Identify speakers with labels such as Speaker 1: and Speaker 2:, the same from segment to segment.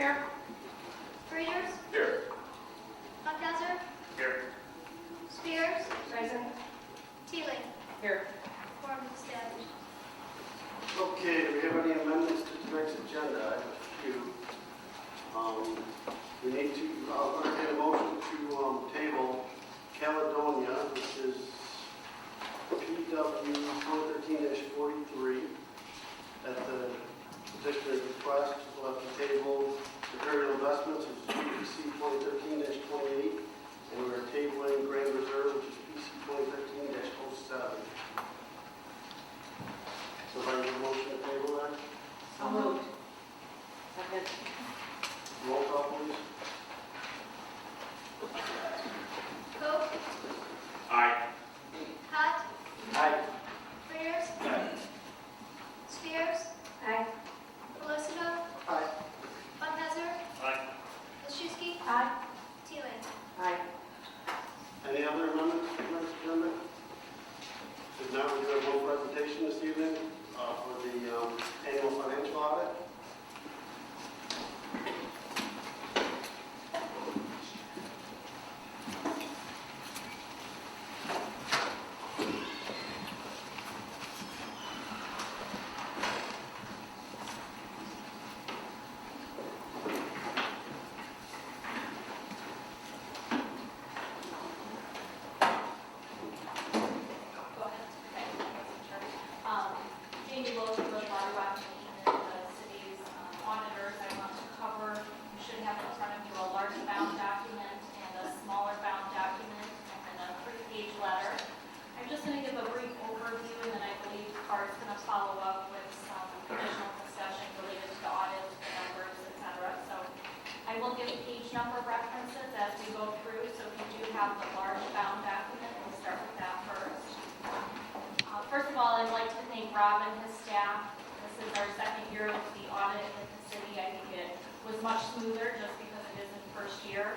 Speaker 1: Here.
Speaker 2: Breeders,
Speaker 3: Here.
Speaker 2: Buckhazer,
Speaker 3: Here.
Speaker 2: Spears,
Speaker 1: Present.
Speaker 2: Teeling.
Speaker 1: Here.
Speaker 2: Quorum is established.
Speaker 4: Okay, do we have any amendments to tonight's agenda? I have a few. We need to, I'll entertain a motion to table Caledonia, which is PW 413-43. At the petitioner's request, we'll have to table material investments, which is PC 2013-28, and we're tabling Grand Reserve, which is PC 2013-07. So if I need a motion to table that,
Speaker 1: So moved. Second.
Speaker 4: roll call please.
Speaker 2: Coe,
Speaker 3: Aye.
Speaker 2: Hot,
Speaker 4: Aye.
Speaker 2: Breeders,
Speaker 3: Aye.
Speaker 2: Spears,
Speaker 1: Aye.
Speaker 2: Felicito,
Speaker 4: Aye.
Speaker 2: Buckhazer,
Speaker 3: Aye.
Speaker 2: Olszewski,
Speaker 1: Aye.
Speaker 2: Teeling.
Speaker 1: Aye.
Speaker 4: Any other amendments to tonight's agenda? If not, we do have one presentation this evening for the annual financial audit.
Speaker 5: Go ahead. Okay. Jamie Wilson, the water and the city's auditors. I want to cover, you should have in front of you a large bound document and a smaller bound document and then a 3-page letter. I'm just going to give a brief overview and then I believe Cart's going to follow up with some additional discussion related to the audit, the numbers, etc. So I will give page number references as we go through. So if you do have the large bound document, we'll start with that first. First of all, I'd like to thank Rob and his staff. This is our second year with the audit with the city. I think it was much smoother just because it is in the first year.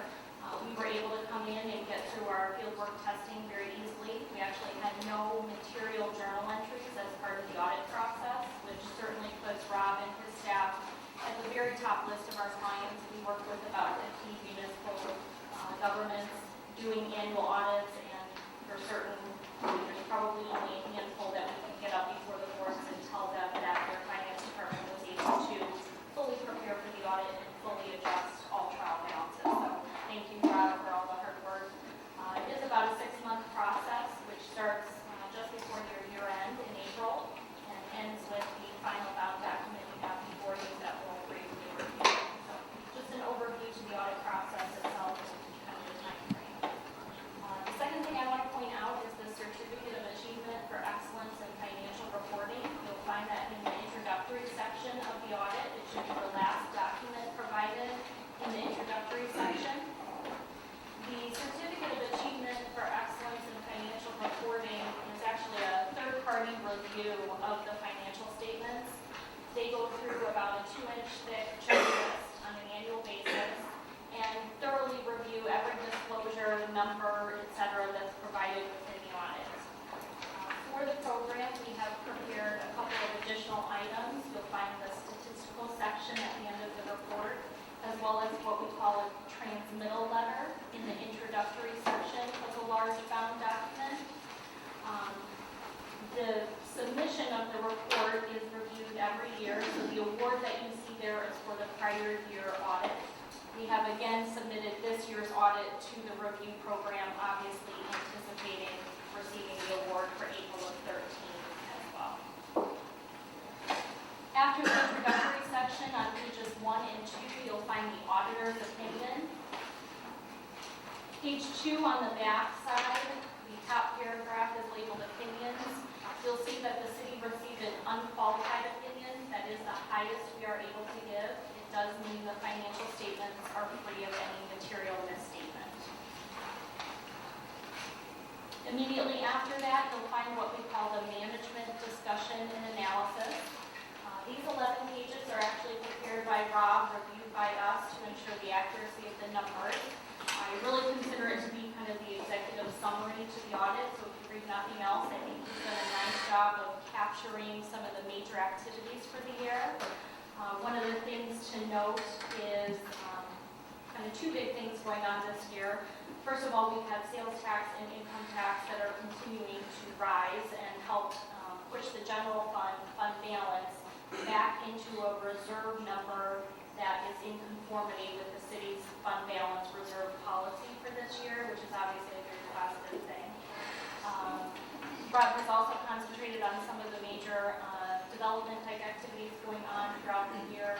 Speaker 5: We were able to come in and get through our fieldwork testing very easily. We actually had no material journal entries as part of the audit process, which certainly puts Rob and his staff at the very top list of our clients. We work with about 50 municipal governments doing annual audits, and for certain, there's probably only a handful that we can get up before the boards and tell them that their finance department was able to fully prepare for the audit and fully adjust all trial balances. So thank you, Rob, for all the hard work. It is about a 6-month process, which starts just before your year end in April and ends with the final bound document you have before you that will briefly review. So just an overview to the audit process itself and kind of the time frame. The second thing I want to point out is the Certificate of Achievement for Excellence in Financial Reporting. You'll find that in the introductory section of the audit. It should be the last document provided in the introductory section. The Certificate of Achievement for Excellence in Financial Reporting is actually a third-party review of the financial statements. They go through about a 2-inch thick checklist on an annual basis and thoroughly review every disclosure, number, etc. that's provided within the audit. For the program, we have prepared a couple of additional items. You'll find the statistical section at the end of the report, as well as what we call a transmittal letter in the introductory section of the large bound document. The submission of the report is reviewed every year, so the award that you see there is for the prior year audit. We have again submitted this year's audit to the review program, obviously anticipating receiving the award for April of 13 as well. After the introductory section on pages 1 and 2, you'll find the auditor's opinion. Page 2 on the back side, the top paragraph is labeled opinions. You'll see that the city received an unqualified opinion. That is the highest we are able to give. It does mean the financial statements are free of any material misstatement. Immediately after that, you'll find what we call the management discussion and analysis. These 11 pages are actually prepared by Rob, reviewed by us to ensure the accuracy of the numbers. I really consider it to be kind of the executive summary to the audit, so if you read nothing else, I think he's done a nice job of capturing some of the major activities for the year. One of the things to note is two big things going on this year. First of all, we've had sales tax and income tax that are continuing to rise and help push the general fund balance back into a reserve number that is in conformity with the city's fund balance reserve policy for this year, which is obviously a very positive thing. Rob has also concentrated on some of the major development type activities going on throughout the year,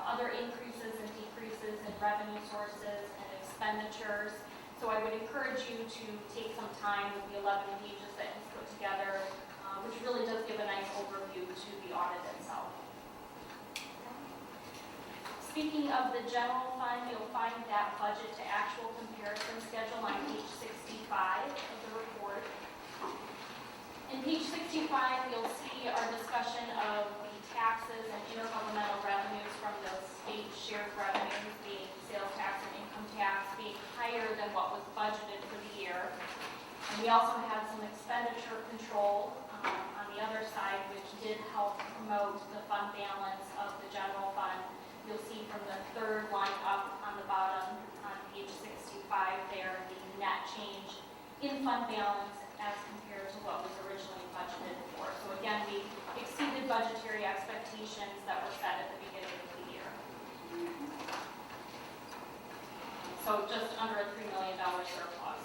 Speaker 5: other increases and decreases in revenue sources and expenditures. So I would encourage you to take some time with the 11 pages that he's put together, which really does give a nice overview to the audit itself. Speaking of the general fund, you'll find that budget to actual comparison schedule on page 65 of the report. In page 65, you'll see our discussion of the taxes and intergovernmental revenues from the state shared revenues, being sales tax and income tax, being higher than what was budgeted for the year. And we also had some expenditure control on the other side, which did help promote the fund balance of the general fund. You'll see from the third line up on the bottom on page 65 there, the net change in fund balance as compared to what was originally budgeted for. So again, we exceeded budgetary expectations that were set at the beginning of the year. So just under a $3 million surplus.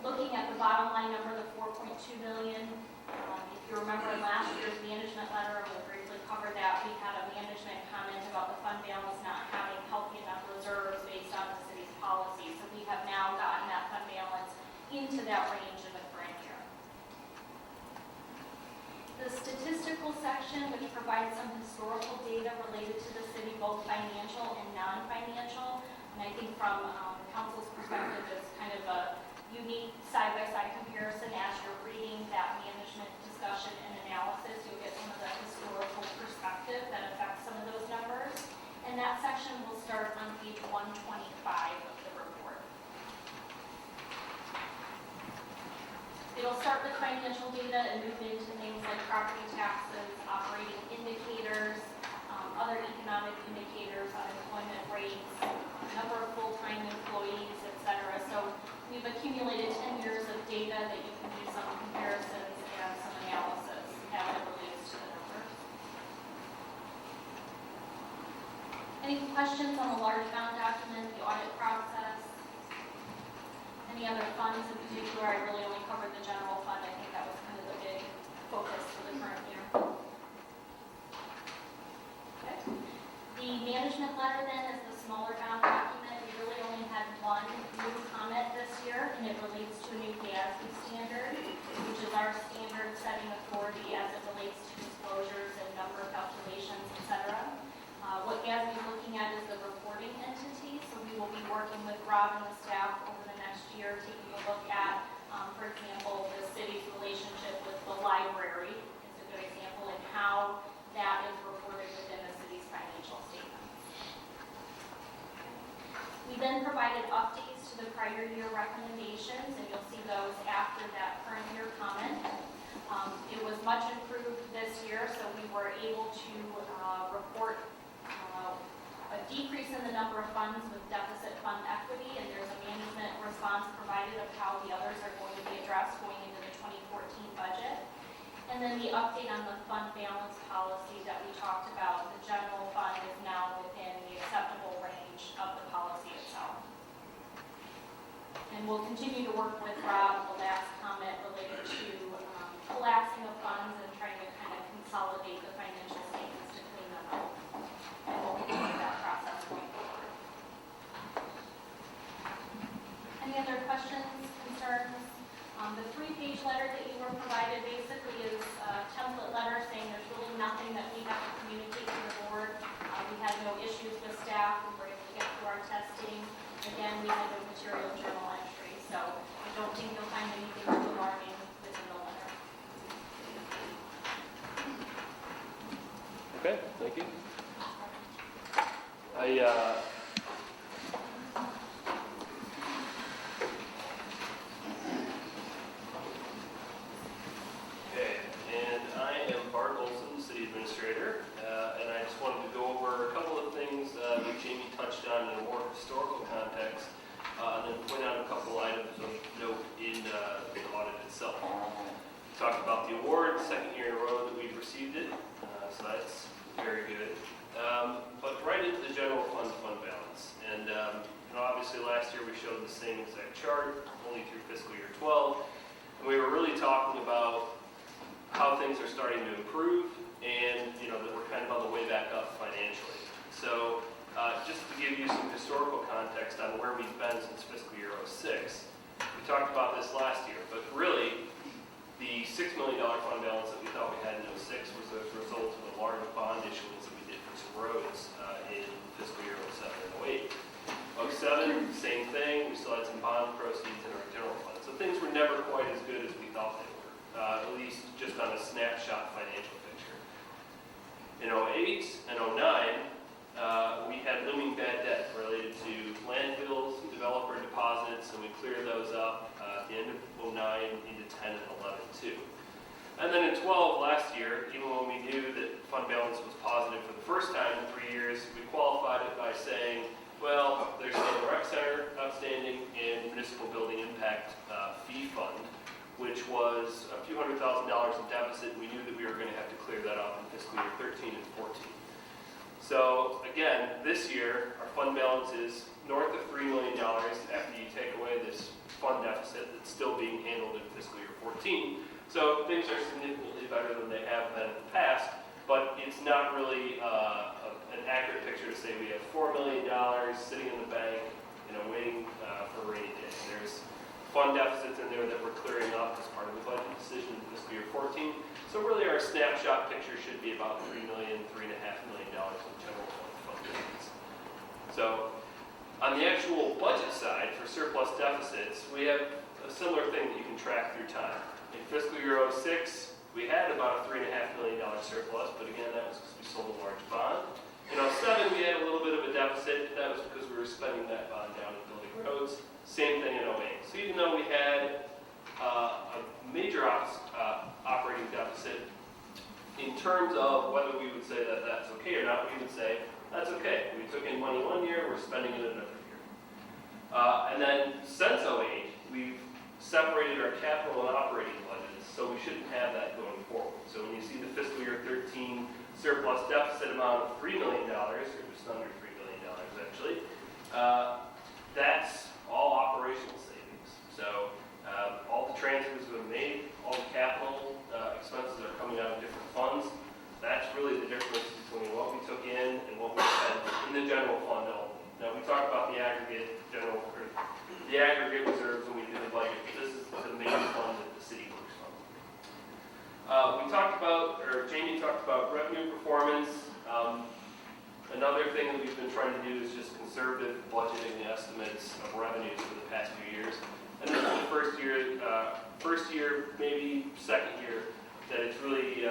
Speaker 5: Looking at the bottom line number, the $4.2 million, if you remember in last year's management letter, we'll briefly cover that, we had a management comment about the fund balance not having healthy enough reserves based on the city's policy. So we have now gotten that fund balance into that range in the current year. The statistical section, which provides some historical data related to the city, both financial and non-financial, and I think from council's perspective, it's kind of a unique side-by-side comparison. As you're reading that management discussion and analysis, you'll get some of the historical perspective that affects some of those numbers. And that section will start on page 125 of the report. It'll start with financial data and move into things like property taxes, operating indicators, other economic indicators, unemployment rates, number of full-time employees, etc. So we've accumulated 10 years of data that you can do some comparisons and some analysis as it relates to the numbers. Any questions on the large bound document, the audit process? Any other funds in particular? I really only covered the general fund. I think that was kind of the big focus for the current year. Okay. The management letter then is the smaller bound document. We really only had one new comment this year, and it relates to a new GASB standard, which is our standard setting authority as it relates to disclosures and number calculations, etc. What GASB is looking at is the reporting entity, so we will be working with Rob and the staff over the next year, taking a look at, for example, the city's relationship with the library is a good example, and how that is reported within the city's financial statements. We then provided updates to the prior year recommendations, and you'll see those after that current year comment. It was much improved this year, so we were able to report a decrease in the number of funds with deficit fund equity, and there's a management response provided of how the others are going to be addressed going into the 2014 budget. And then the update on the fund balance policy that we talked about, the general fund is now within the acceptable range of the policy itself. And we'll continue to work with Rob. The last comment related to collapsing of funds and trying to kind of consolidate the financial statements to clean them up. And we'll continue that process going forward. Any other questions, concerns? The 3-page letter that you were provided basically is a template letter saying there's really nothing that we have to communicate to the board. We had no issues with staff. We were able to get through our testing. Again, we had no material journal entry, so I don't think you'll find anything too alarming within the letter.
Speaker 3: Okay, thank you. I am Bart Olson, City Administrator, and I just wanted to go over a couple of things that Jamie touched on in a more historical context. and point out a couple items of note in the audit itself. We talked about the award, second year in a row that we've received it, so that's very good. But right into the general fund balance. And obviously last year we showed the same exact chart, only through fiscal year 12. And we were really talking about how things are starting to improve and, that we're kind of on the way back up financially. So just to give you some historical context on where we've been since fiscal year 06, we talked about this last year, but really the $6 million fund balance that we thought we had in 06 was a result of a large bond issuance that we did for some roads in fiscal year 07 and 08. 07, same thing, we still had some bond proceeds in our general fund. So things were never quite as good as we thought they were, at least just on a snapshot financial picture. In 08 and 09, we had looming bad debt related to landfills, developer deposits, and we cleared those up at the end of 09 into 10 and 11 too. And then in 12 last year, even when we knew that fund balance was positive for the first time in 3 years, we qualified it by saying, well, there's still a rec center outstanding and municipal building impact fee fund, which was a few $100,000 in deficit, and we knew that we were going to have to clear that up in fiscal year 13 and 14. So again, this year, our fund balance is north of $3 million after you take away this fund deficit that's still being handled in fiscal year 14. So things are significantly better than they have been in the past, but it's not really an accurate picture to say we have $4 million sitting in the bank, waiting for a rainy day. There's fund deficits in there that we're clearing up as part of the budget decision in fiscal year 14. So really our snapshot picture should be about $3 million, $3.5 million in general fund balance. So on the actual budget side for surplus deficits, we have a similar thing that you can track through time. In fiscal year 06, we had about a $3.5 million surplus, but again, that was because we sold a large bond. In 07, we had a little bit of a deficit. That was because we were spending that bond down and building roads. Same thing in 08. So even though we had a major operating deficit, in terms of whether we would say that that's okay or not, we would say that's okay. We took in money one year, we're spending it another year. And then since 08, we've separated our capital and operating budgets, so we shouldn't have that going forward. So when you see the fiscal year 13 surplus deficit amount of $3 million, or just under $3 million actually, that's all operational savings. So all the transfers have been made, all the capital expenses are coming out of different funds. That's really the difference between what we took in and what we spent in the general fund only. Now we talk about the aggregate reserves when we do the budget, but this is the main fund that the city works from. Jamie talked about revenue performance. Another thing that we've been trying to do is just conservative budgeting the estimates of revenues for the past few years. And this is the first year, maybe second year, that it's really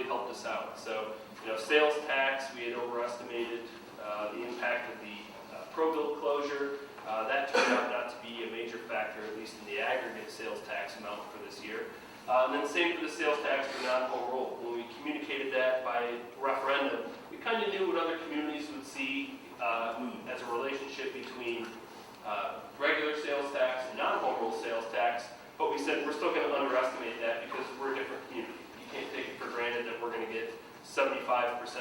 Speaker 3: helped us out. So, sales tax, we had overestimated the impact of the ProBuild closure. That turned out not to be a major factor, at least in the aggregate sales tax amount for this year. And then same for the sales tax for non-home rule. When we communicated that by referendum, we kind of knew what other communities would see as a relationship between regular sales tax and non-home rule sales tax, but we said we're still going to underestimate that because we're a different community. You can't take it for granted that we're going to get 75%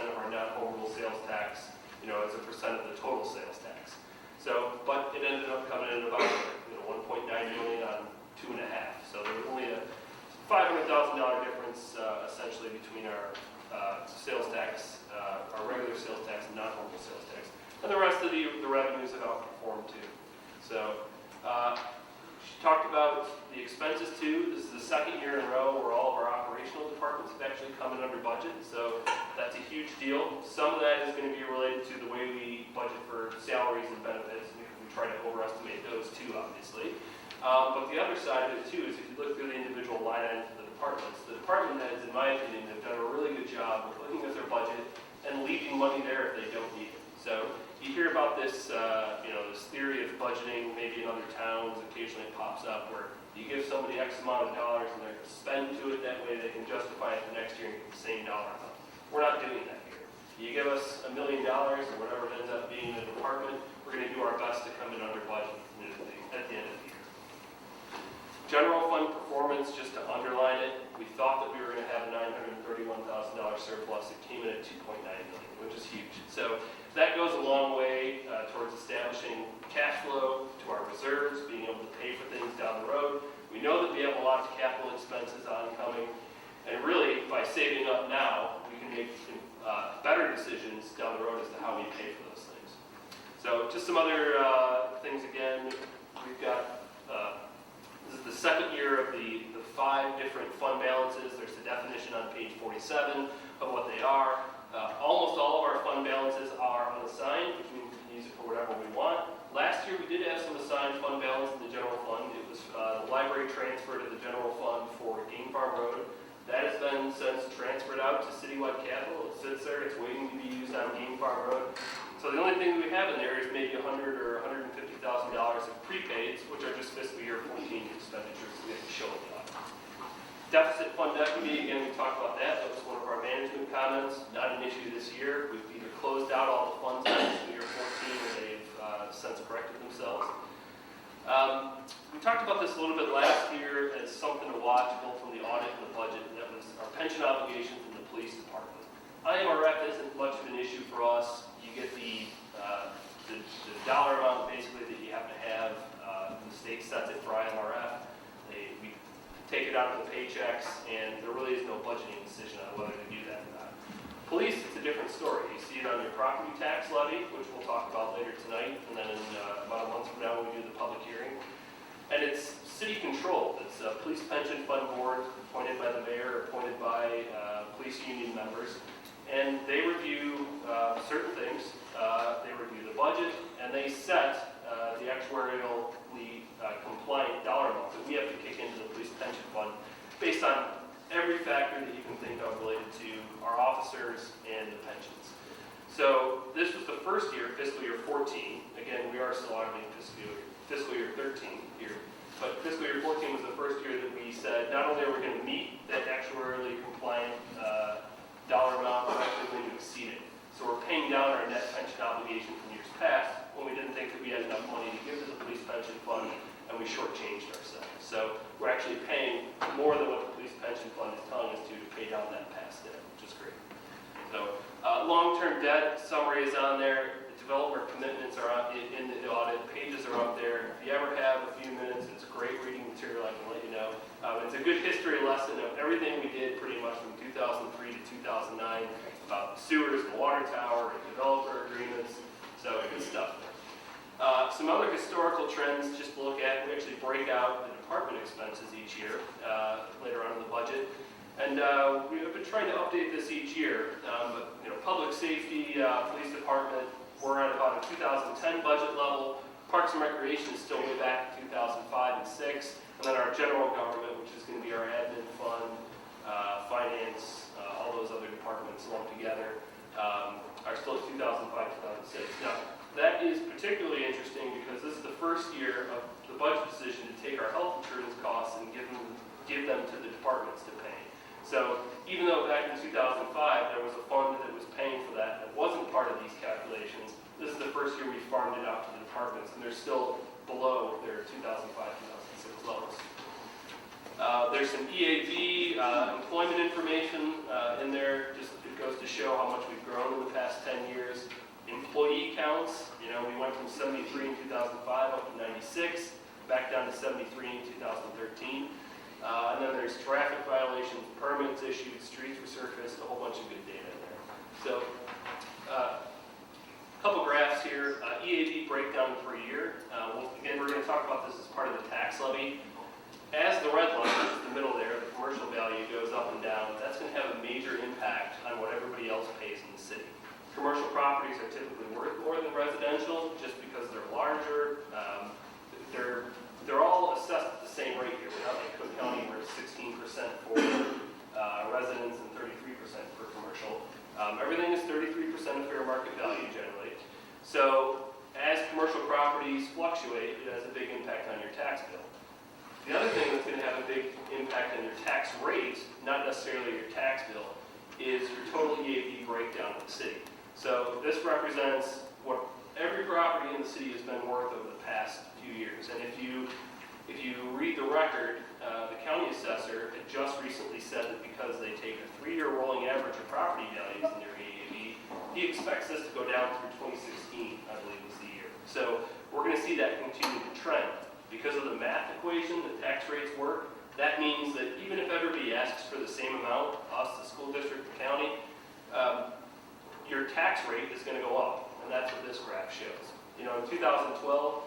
Speaker 3: of our non-home rule sales tax, as a percent of the total sales tax. So, but it ended up coming in about 1.9 million on 2.5. So there was only a $500,000 difference essentially between our sales tax, our regular sales tax and non-home rule sales tax. And the rest of the revenues have outperformed too. So she talked about the expenses too. This is the second year in a row where all of our operational departments have actually come in under budget. So that's a huge deal. Some of that is going to be related to the way we budget for salaries and benefits. We try to overestimate those too, obviously. But the other side of it too is if you look through the individual line items of the department heads, in my opinion, have done a really good job of looking at their budget and leaving money there if they don't need it. So you hear about this, this theory of budgeting, maybe in other towns, occasionally it pops up where you give somebody X amount of dollars and they're going to spend to it, that way they can justify it the next year and get the same dollar amount. We're not doing that here. You give us $1 million or whatever it ends up being in the department, we're going to do our best to come in under budget. ambulance, just to underline it, we thought that we were going to have a $931,000 surplus. It came in at $2.9 million, which is huge. So that goes a long way towards establishing cash flow to our reserves, being able to pay for things down the road. We know that we have a lot of capital expenses oncoming, and really, by saving up now, we can make better decisions down the road as to how we pay for those things. So just some other things again. We've got, this is the second year of the 5 different fund balances. There's the definition on page 47 of what they are. Almost all of our fund balances are unassigned, which means we can use it for whatever we want. Last year we did have some assigned fund balance in the general fund. It was the library transfer to the general fund for Game Farm Road. That has been since transferred out to citywide capital. It sits there, it's waiting to be used on Game Farm Road. So the only thing we have in there is maybe $100,000 or $150,000 of prepaids, which are just fiscal year 14 expenditures that we have to show in the audit. Deficit fund equity, again, we talked about that. That was one of our management comments. Not an issue this year. We've either closed out all the funds in fiscal year 14 or they've since corrected themselves. We talked about this a little bit last year as something to watch, both from the audit and the budget, and that was our pension obligations in the police department. IMRF isn't much of an issue for us. You get the dollar amount basically that you have to have. The state sets it for IMRF. We take it out of the paychecks, and there really is no budgeting decision on whether to do that or not. Police, it's a different story. You see it on your property tax levy, which we'll talk about later tonight, and then in about a month from now when we do the public hearing. And it's city controlled. It's a police pension fund board appointed by the mayor, appointed by police union members. And they review certain things. They review the budget, and they set the actuarially compliant dollar amount that we have to kick into the police pension fund based on every factor that you can think of related to our officers and the pensions. So this was the first year, fiscal year 14. Again, we are still auditing fiscal year 13 here. But fiscal year 14 was the first year that we said not only are we going to meet that actuarially compliant dollar amount, we're actually going to exceed it. So we're paying down our net pension obligation from years past when we didn't think that we had enough money to give to the police pension fund, and we shortchanged ourselves. So we're actually paying more than what the police pension fund is telling us to pay down that past debt, which is great. So long-term debt summary is on there. The developer commitments are in the audit. Pages are up there. If you ever have a few minutes, it's great reading material. I can let you know. It's a good history lesson of everything we did pretty much from 2003 to 2009 about sewers, the water tower, and developer agreements. So good stuff there. Some other historical trends just to look at. We actually break out the department expenses each year later on in the budget. And we've been trying to update this each year. But public safety, police department, we're at about a 2010 budget level. Parks and Recreation is still way back in 2005 and 6. And then our general government, which is going to be our admin fund, finance, all those other departments lumped together, are still at 2005, 2006. Now, that is particularly interesting because this is the first year of the budget decision to take our health insurance costs and give them to the departments to pay. So even though back in 2005 there was a fund that was paying for that wasn't part of these calculations, this is the first year we farmed it out to the departments, and they're still below their 2005-2006 levels. There's some EAV employment information in there. Just it goes to show how much we've grown in the past 10 years. Employee counts, we went from 73 in 2005 up to 96, back down to 73 in 2013. And then there's traffic violations, permits issued, streets resurfaced, a whole bunch of good data in there. So, a couple graphs here. EAV breakdown per year. Again, we're going to talk about this as part of the tax levy. As the red line, which is the middle there, the commercial value goes up and down, that's going to have a major impact on what everybody else pays in the city. Commercial properties are typically worth more than residential just because they're larger. They're all assessed at the same rate here. We're not like Cook County where it's 16% for residents and 33% for commercial. Everything is 33% of fair market value generally. So as commercial properties fluctuate, it has a big impact on your tax bill. The other thing that's going to have a big impact on your tax rate, not necessarily your tax bill, is your total EAV breakdown of the city. So this represents what every property in the city has been worth over the past few years. And if you read the record, the county assessor had just recently said that because they take a 3-year rolling average of property values in their AAV, he expects this to go down through 2016, I believe was the year. So we're going to see that continue to trend. Because of the math equation that tax rates work, that means that even if everybody asks for the same amount, us, the school district, the county, your tax rate is going to go up, and that's what this graph shows. You know, in 2012,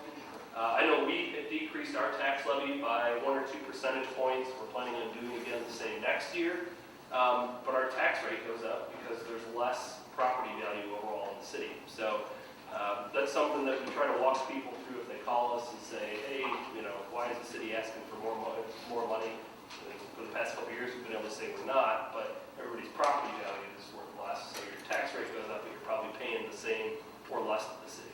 Speaker 3: I know we had decreased our tax levy by 1 or 2 percentage points. We're planning on doing again the same next year, but our tax rate goes up because there's less property value overall in the city. So that's something that we try to walk people through if they call us and say, hey, you know, why is the city asking for more money? And for the past couple of years, we've been able to say we're not, but everybody's property value is worth less, so your tax rate goes up, but you're probably paying the same or less to the city.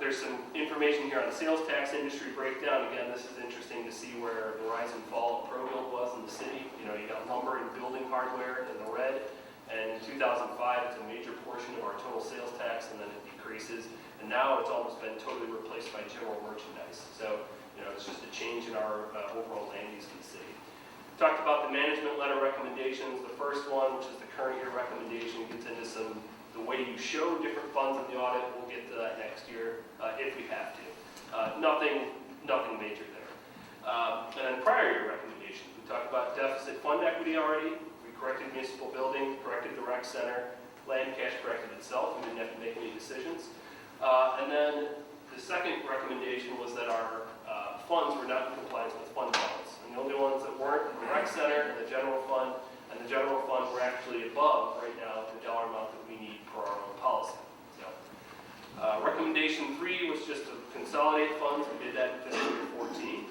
Speaker 3: There's some information here on the sales tax industry breakdown. Again, this is interesting to see where the rise and fall of ProBuild was in the city. You know, you got lumber and building hardware in the red, and in 2005, it's a major portion of our total sales tax, and then it decreases. And now it's almost been totally replaced by general merchandise. So, you know, it's just a change in our overall land use in the city. Talked about the management letter recommendations. The first one, which is the current year recommendation, gets into the way you show different funds in the audit. We'll get to that next year if we have to. Nothing major there. And then prior year recommendations. We talked about deficit fund equity already. We corrected municipal building, corrected the rec center, land cash corrected itself. We didn't have to make any decisions. And then the second recommendation was that our funds were not in compliance with fund balance. And the only ones that weren't were the rec center and the general fund. And the general fund we're actually above right now the dollar amount that we need per our own policy. So, recommendation 3 was just to consolidate funds. We did that in fiscal year 14.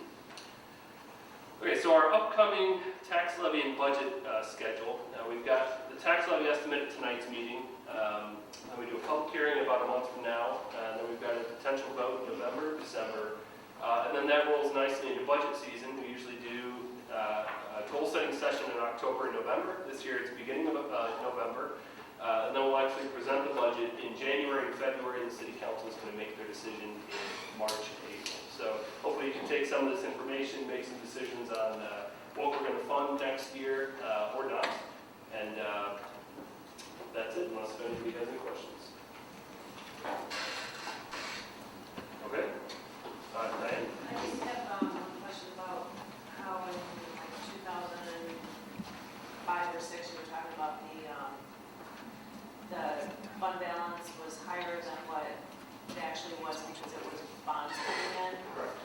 Speaker 3: Okay, so our upcoming tax levy and budget schedule. Now we've got the tax levy estimate at tonight's meeting. Then we do a public hearing about a month from now. And then we've got a potential vote in November, December. And then that rolls nicely into budget season. We usually do a goal-setting session in October and November. This year it's beginning of November. And then we'll actually present the budget in January and February, and the City Council is going to make their decision in March and April. So hopefully you can take some of this information, make some decisions on what we're going to fund next year or not. And that's it, unless anybody has any questions. Okay. Diane?
Speaker 1: I just have one question about how in 2005 or 6 you were talking about the fund balance was higher than what it actually was because it was bonds coming in.
Speaker 3: Correct.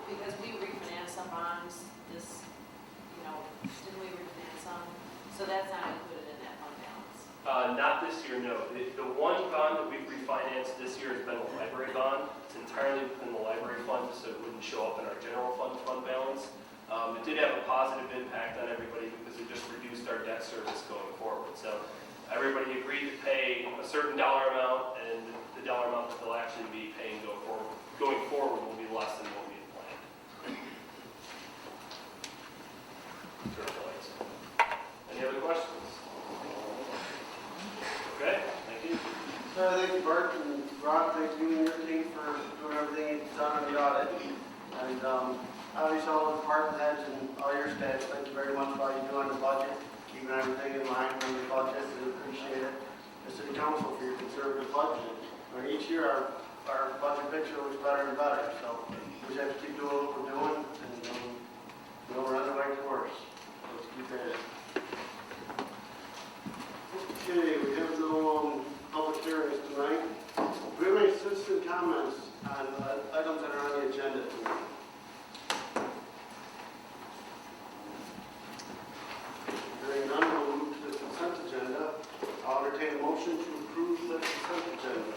Speaker 1: Because we refinanced some bonds, didn't we refinance some? So that's not included in that fund balance.
Speaker 3: Not this year, no. The one bond that we've refinanced this year has been a library bond. It's entirely within the library fund, so it wouldn't show up in our general fund balance. It did have a positive impact on everybody because it just reduced our debt service going forward. So everybody agreed to pay a certain dollar amount, and the dollar amount that they'll actually be paying going forward will be less than what we had planned. Any other questions? Okay, thank you.
Speaker 4: Thank you, Bert, and Rob, thank you and your team for doing everything you've done on the audit. And obviously all the department heads and all your staff, thank you very much for all you do on the budget, keeping everything in line with the budget. We appreciate it. The City Council for your conservative budget. Each year our budget picture looks better and better, so we just have to keep doing what we're doing, and we're on the right course. Let's keep at it. Okay, we have no public hearings tonight. Do we have any citizen comments on items that are on the agenda tonight? Hearing none, we'll move to the consent agenda. I'll entertain a motion to approve the consent agenda.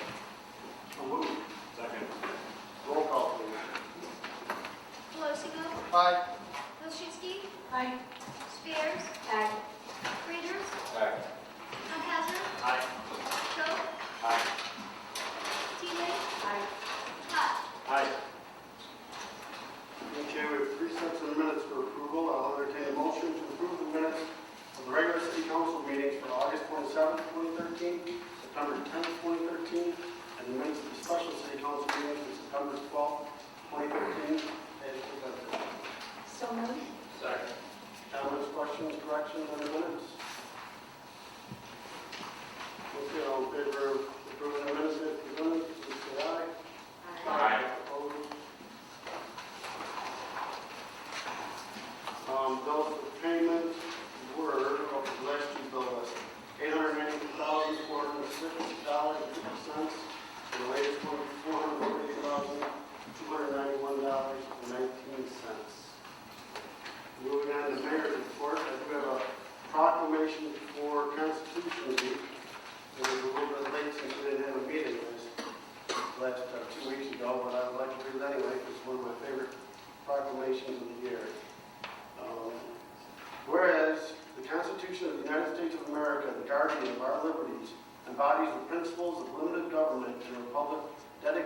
Speaker 4: So moved.
Speaker 3: Second.
Speaker 4: Roll call, please.
Speaker 2: Pelosigo,
Speaker 4: Aye.
Speaker 2: Wilczynski,
Speaker 1: Aye.
Speaker 2: Spears,
Speaker 1: Aye.
Speaker 2: Readers,
Speaker 3: Aye.
Speaker 2: Haphazard,
Speaker 3: Aye.
Speaker 2: Schob,
Speaker 3: Aye.
Speaker 2: Teeling,
Speaker 1: Aye.
Speaker 2: Hot.
Speaker 3: Aye.
Speaker 4: Okay, we have 3 sets of minutes for approval. I'll entertain a motion to approve the minutes of the regular city council meetings for August 27th, 2013, September 10th, 2013, and the minutes of the special city council meetings for September 12th, 2013, as presented.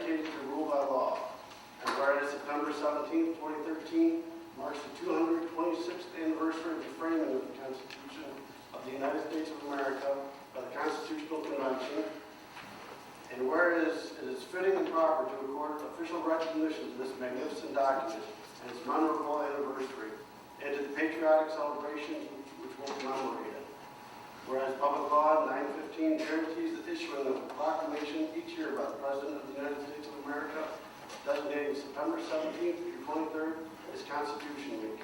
Speaker 4: dedicated to rule by law. And whereas September 17, 2013 marks the 226th anniversary of the framing of the Constitution of the United States of America by the Constitutional Convention, and whereas it is fitting and proper to accord official recognition to this magnificent document and its memorable anniversary, and to the patriotic celebrations which will commemorate it. Whereas Public Law 915 guarantees the issuing of a proclamation each year by the President of the United States of America, designating September 17th through 23rd as Constitution Week.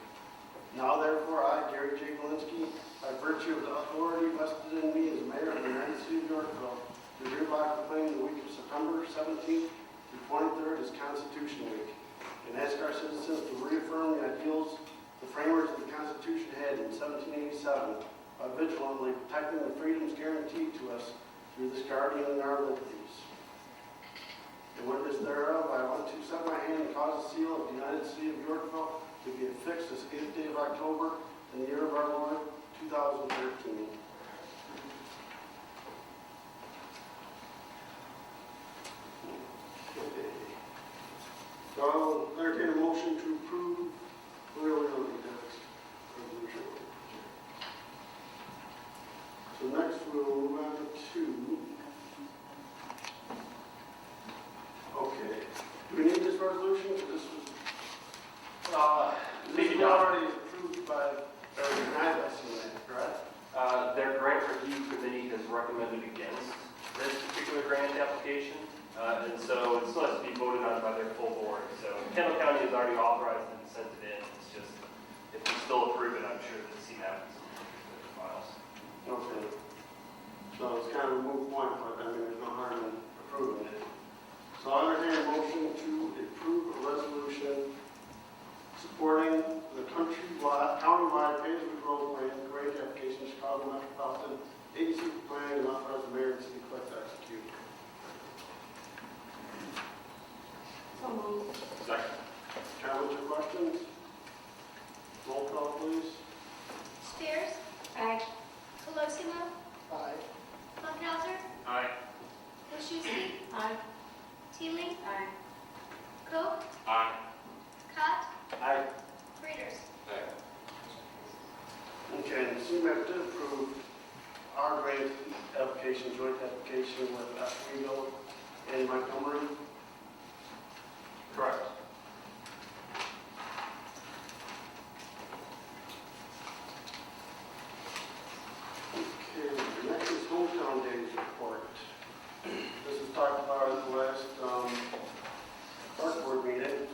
Speaker 4: Now therefore, I, Gary J. Galinsky, by virtue of the authority vested in me as Mayor of the United City of Yorkville, do hereby proclaim the week of September 17th through 23rd as Constitution Week, and ask our citizens to reaffirm the ideals the framers of the Constitution had in 1787 by vigilantly protecting the freedoms guaranteed to us through this guardian of our liberties. In witness thereof, I want to set my hand and cause the seal of the United City of Yorkville to be affixed this 8th day of October in the year of our Lord, 2013. So I'll entertain a motion to approve resolution. So next we'll move on to, okay, do we need this resolution? This
Speaker 3: Maybe
Speaker 4: was
Speaker 3: not.
Speaker 4: already approved by, or denied by CNA, correct?
Speaker 3: Their grant review committee has recommended against this particular grant application, and so it still has to be voted on by their full board. So Kendall County has already authorized it and sent it in. It's just, if we still approve it, I'm sure that CNAP has some files.
Speaker 4: Okay. So it's kind of a moot point, but I mean, there's no harm in approving it. So I'll entertain a motion to approve a resolution supporting the countywide pay-as-we-go plan grant application, Chicago Metropolitan Agency for Planning, and authorize the mayor and city clerk to execute.
Speaker 1: So moved.
Speaker 3: Second.
Speaker 4: Comments or questions? Roll call, please.
Speaker 2: Spears.
Speaker 1: Aye.
Speaker 2: Colosimo.
Speaker 4: Aye.
Speaker 2: Funkhauser.
Speaker 3: Aye.
Speaker 2: Wilczewski.
Speaker 1: Aye.
Speaker 2: Teeling.
Speaker 1: Aye.
Speaker 2: Coe.
Speaker 3: Aye.
Speaker 2: Cott.
Speaker 3: Aye.
Speaker 2: Readers.
Speaker 4: Okay, and the CMAP did approve our grant application, joint application with Oswego and Montgomery.
Speaker 3: Correct.
Speaker 4: Okay, next is Hometown Days report. This was talked about at the last park board meeting.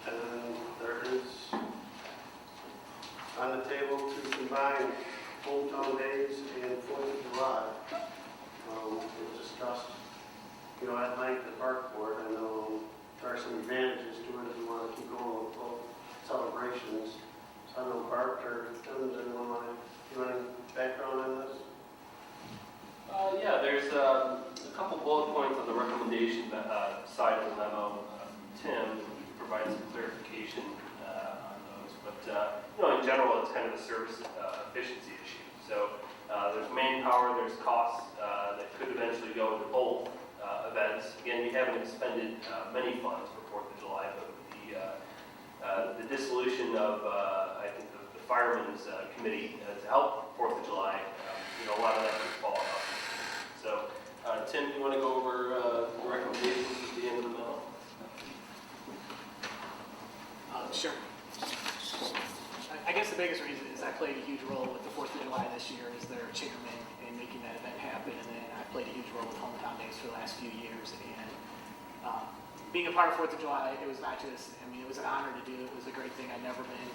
Speaker 4: And there is on the table to combine Hometown Days and 4th of July. It was discussed, at length at park board. I know there are some advantages to it if you want to keep going with both celebrations. So I don't know, Bart or Tim, does anyone want to give any background on this?
Speaker 3: Yeah, there's a couple bullet points on the recommendation side of the memo. Tim can provide some clarification on those, but in general, it's kind of a service efficiency issue. So there's manpower, there's costs that could eventually go into both events. Again, we haven't expended many funds for 4th of July, but the dissolution of, I think, the Firemen's Committee to help 4th of July, a lot of that would fall off. So, Tim, do you want to go over the recommendations at the end of the memo?
Speaker 6: Sure. I guess the biggest reason is I played a huge role with the 4th of July this year as their chairman in making that event happen, and then I played a huge role with Hometown Days for the last few years. And being a part of 4th of July, it was not just, it was an honor to do. It was a great thing. I'd never been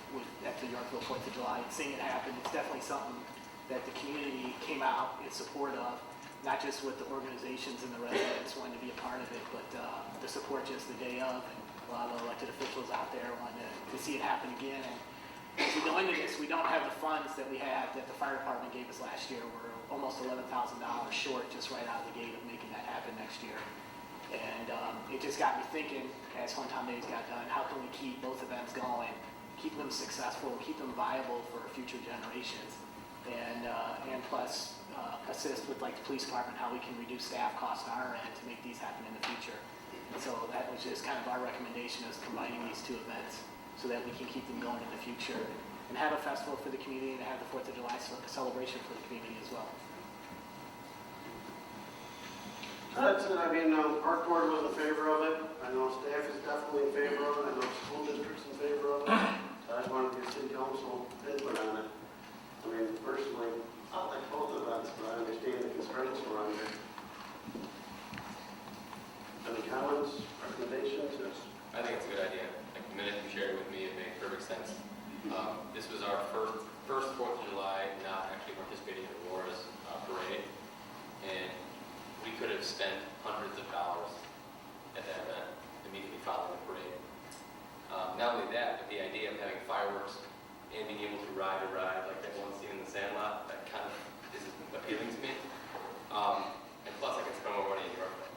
Speaker 6: at the Yorkville 4th of July. Seeing it happen, it's definitely something that the community came out in support of, not just with the organizations and the residents wanting to be a part of it, but the support just the day of, and a lot of the elected officials out there wanting to see it happen again. And as we go into this, we don't have the funds that we had that the fire department gave us last year. We're almost $11,000 short just right out of the gate of making that happen next year. And it just got me thinking, as Hometown Days got done, how can we keep both events going, keep them successful, keep them viable for future generations, and plus assist with like the police department, how we can reduce staff costs on our end to make these happen in the future. And so that was just kind of our recommendation, is combining these two events so that we can keep them going in the future and have a festival for the community and have the 4th of July celebration for the community as well.
Speaker 4: That's it. I mean, our board was in favor of it. I know staff is definitely in favor of it. I know school district's in favor of it. I just wanted to get city council input on it. I mean, personally, I like both events, but I understand the constraints around it. Any comments, recommendations? Yes.
Speaker 7: I think it's a good idea. Like the minute you shared it with me, it made perfect sense. This was our first 4th of July not actually participating in the Aurora parade, and we could have spent hundreds of dollars at that event immediately following the parade. Not only that, but the idea of having fireworks and being able to ride a ride like that one scene in the Sandlot, that kind of is appealing to me. And plus, I can spend more money in Yorkville.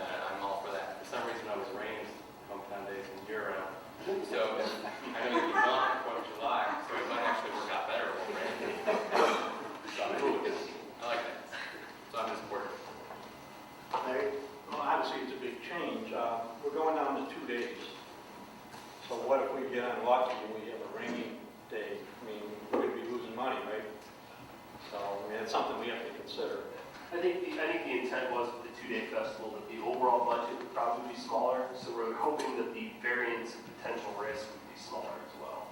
Speaker 7: I'm all for that. For some reason, I was raised hometown days and year round. So I know you'll be gone on 4th of July, so it might actually work out better with rain. So I'm cool with it. I like that. So I'm in support.
Speaker 4: Larry?
Speaker 8: Well, obviously, it's a big change. We're going down to 2 days. So what if we get unlucky and we have a rainy day? I mean, we're going to be losing money, right? So, I mean, it's something we have to consider.
Speaker 3: I think the intent was with the 2-day festival that the overall budget would probably be smaller, so we're hoping that the variance of potential risk would be smaller as well.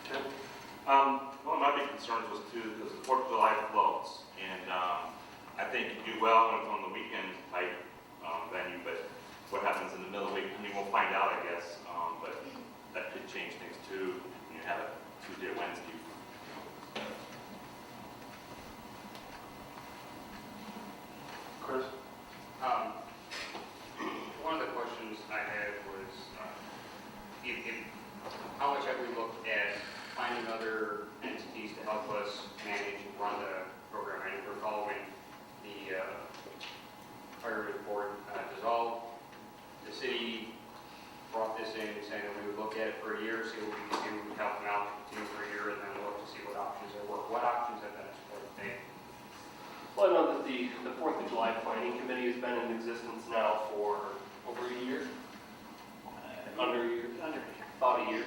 Speaker 3: So.
Speaker 9: One of my big concerns was too, because the 4th of July floats, and I think you do well on the weekend type venue, but what happens in the middle of the week, I mean, we'll find out, I guess, but that could change things too, when you have a Tuesday or Wednesday.
Speaker 4: Chris?
Speaker 10: One of the questions I had was, how much have we looked at finding other entities to help us manage and run the program? I know we're following the fire report dissolved. The city brought this in saying that we would look at it for a year, see what we can do, help them out, continue for a year, and then look to see what options there were. What options have been explored?
Speaker 3: Well, I know that the 4th of July Planning Committee has been in existence now for over a year, under a year, about a year.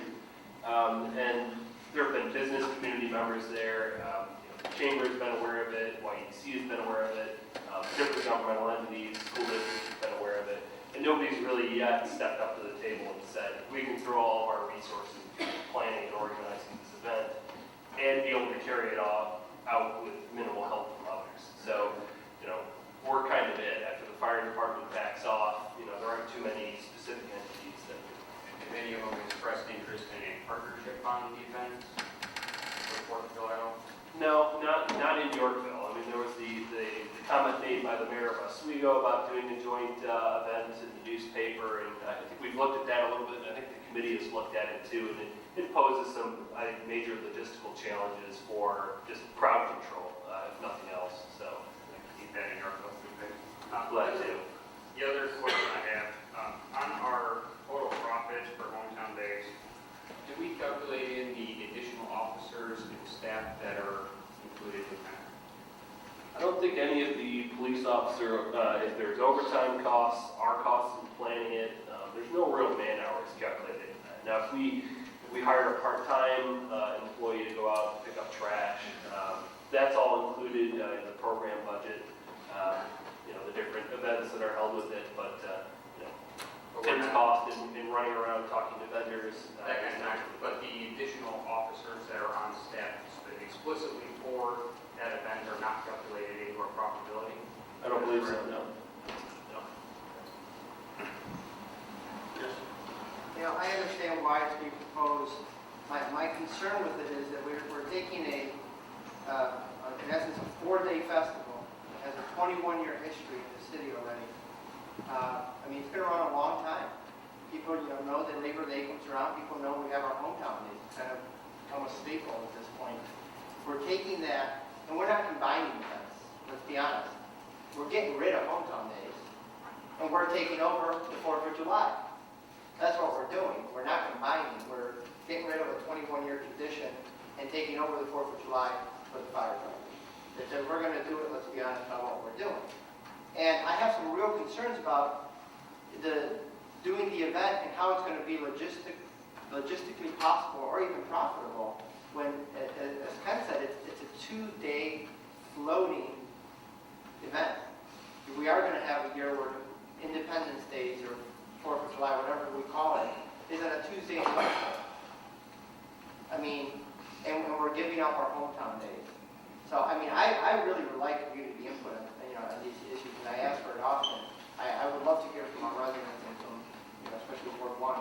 Speaker 3: And there have been business community members there. The Chamber has been aware of it, YEC has been aware of it, different governmental entities, school districts have been aware of it. And nobody's really yet stepped up to the table and said, we can throw all of our resources into planning and organizing this event and be able to carry it out with minimal help from others. So, we're kind of it. After the fire department backs off, there aren't too many specific entities that
Speaker 10: Have any of them expressed interest in a partnership on the event for 4th of July?
Speaker 3: No, not in Yorkville. I mean, there was the comment made by the mayor of Oswego about doing a joint event in the newspaper, and I think we've looked at that a little bit, and I think the committee has looked at it too, and it poses some, I think, major logistical challenges for just crowd control, if nothing else. So,
Speaker 10: Keep that in Yorkville.
Speaker 3: I'm glad to.
Speaker 10: The other question I have, on our total profits for hometown days, do we calculate in the additional officers and staff that are included in that?
Speaker 3: I don't think any of the police officer, if there's overtime costs, our costs in planning it, there's no real man hours calculated in that. Now, if we hired a part-time employee to go out and pick up trash, that's all included in the program budget. The different events that are held with it, but Tim's cost in running around talking to vendors.
Speaker 10: That kind of thing, but the additional officers that are on staff explicitly for that event are not calculated into our profitability?
Speaker 3: I don't believe so, no.
Speaker 11: I understand why it's being proposed. My concern with it is that we're taking in essence, a 4-day festival that has a 21-year history in the city already. It's been around a long time. People, know that Labor Day comes around. People know we have our hometown days. It's kind of become a staple at this point. We're taking that, and we're not combining events. Let's be honest. We're getting rid of hometown days, and we're taking over the 4th of July. That's what we're doing. We're not combining. We're getting rid of a 21-year tradition and taking taking over the 4th of July for the fire department. They said, we're going to do it, let's be honest about what we're doing. And I have some real concerns about doing the event and how it's going to be logistically possible or even profitable when, as Ken said, it's a 2-day floating event. We are going to have a year where Independence Days or 4th of July, whatever we call it, is on a Tuesday and Wednesday. I mean, and we're giving up our hometown days. So, I mean, I really would like community input on, on these issues, and I ask for it often. I would love to hear from our residents and from, especially Ward 1,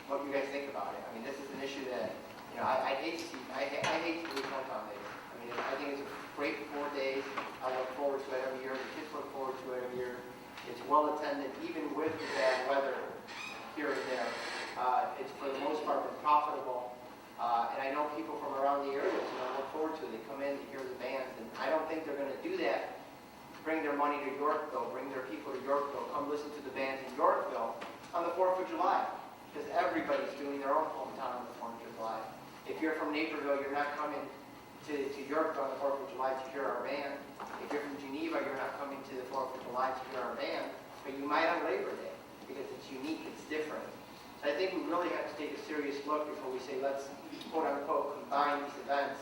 Speaker 11: what you guys think about it. I mean, this is an issue that, I hate to lose hometown days. I mean, I think it's a great 4 days. I look forward to it every year. The kids look forward to it every year. It's well attended, even with the bad weather here and there. It's for the most part been profitable. And I know people from around the area, look forward to it. They come in to hear the bands, and I don't think they're going to do that. Bring their money to Yorkville, bring their people to Yorkville, come listen to the bands in Yorkville on the 4th of July, because everybody's doing their own hometown on the 4th of July. If you're from Naperville, you're not coming to Yorkville on the 4th of July to hear our band. If you're from Geneva, you're not coming to the 4th of July to hear our band, but you might on Labor Day, because it's unique, it's different. So I think we really have to take a serious look before we say, let's, quote unquote, combine these events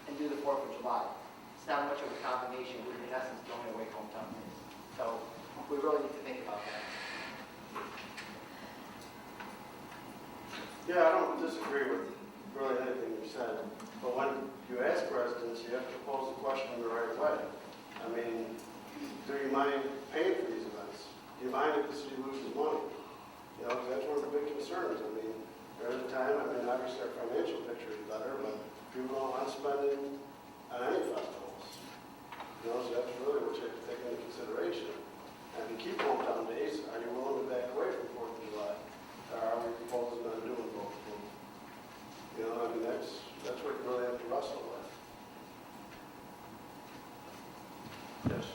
Speaker 11: and do the 4th of July. It's not much of a combination. We're in essence throwing away hometown days. So we really need to think about that.
Speaker 4: Yeah, I don't disagree with really anything you said, but when you ask residents, you have to pose the question the right way. I mean, do you mind paying for these events? Do you mind if the city loses money? Because that's one of the big concerns. I mean, there's a time, obviously our financial picture is better, but people don't want to spend it on any festivals. So that's really what you have to take into consideration. And if you keep hometown days, are you willing to back away from 4th of July? Or are we proposing on doing both of them? That's what you really have to wrestle with. Yes.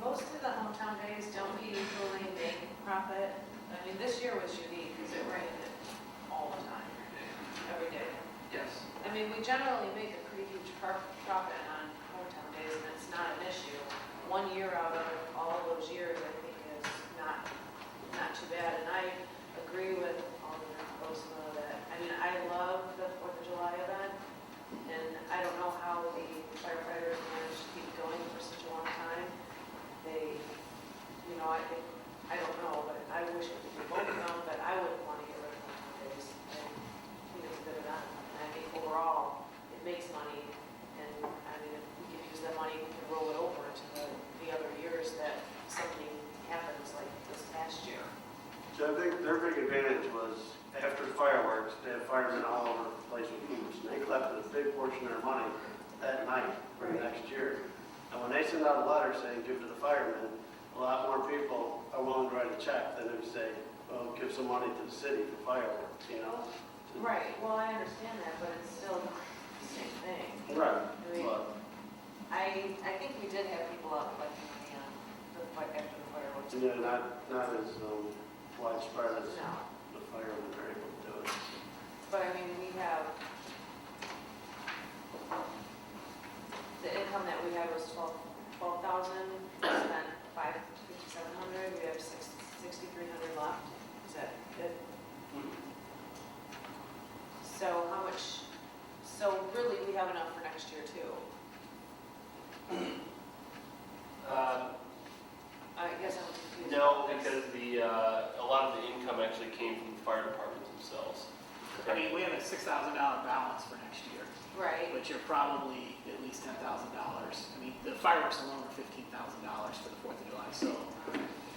Speaker 1: Most of the hometown days don't usually make profit. I mean, this year was unique because it rained all the time, every day.
Speaker 3: Yes.
Speaker 1: I mean, we generally make a pretty huge profit on hometown days, and it's not an issue. 1 year out of all of those years, I think, is not too bad. And I agree with Alderman Osmo that, I love the 4th of July event, and I don't know how the firefighters managed to keep going for such a long time. They, I don't know, but I wish we could do both of them, but I wouldn't want to get rid of hometown days. I think it's a good event. And I think overall, it makes money, and if we can use that money, we can roll it over into the other years that something happens like this past year.
Speaker 4: So I think their big advantage was after fireworks, they have firemen all over the place with boots. And they collected a big portion of their money that night for the next year. And when they send out a letter saying give to the firemen, a lot more people are willing to write a check than if you say, well, give some money to the city for fireworks,
Speaker 1: Right, well, I understand that, but it's still not the same thing.
Speaker 4: Right.
Speaker 1: I think we did have people out collecting money after the fireworks.
Speaker 4: Yeah, not as widespread as
Speaker 1: No.
Speaker 4: the firemen are able to do it.
Speaker 1: But we have, the income that we had was 12,000, we spent 5,700, we have 6,300 left. Is that it? So how much, really we have enough for next year too. I guess I'm confused.
Speaker 3: No, because a lot of the income actually came from the fire departments themselves.
Speaker 6: We have a $6,000 balance for next year,
Speaker 1: Right.
Speaker 6: but you're probably at least $10,000. The fireworks alone are $15,000 for the 4th of July, so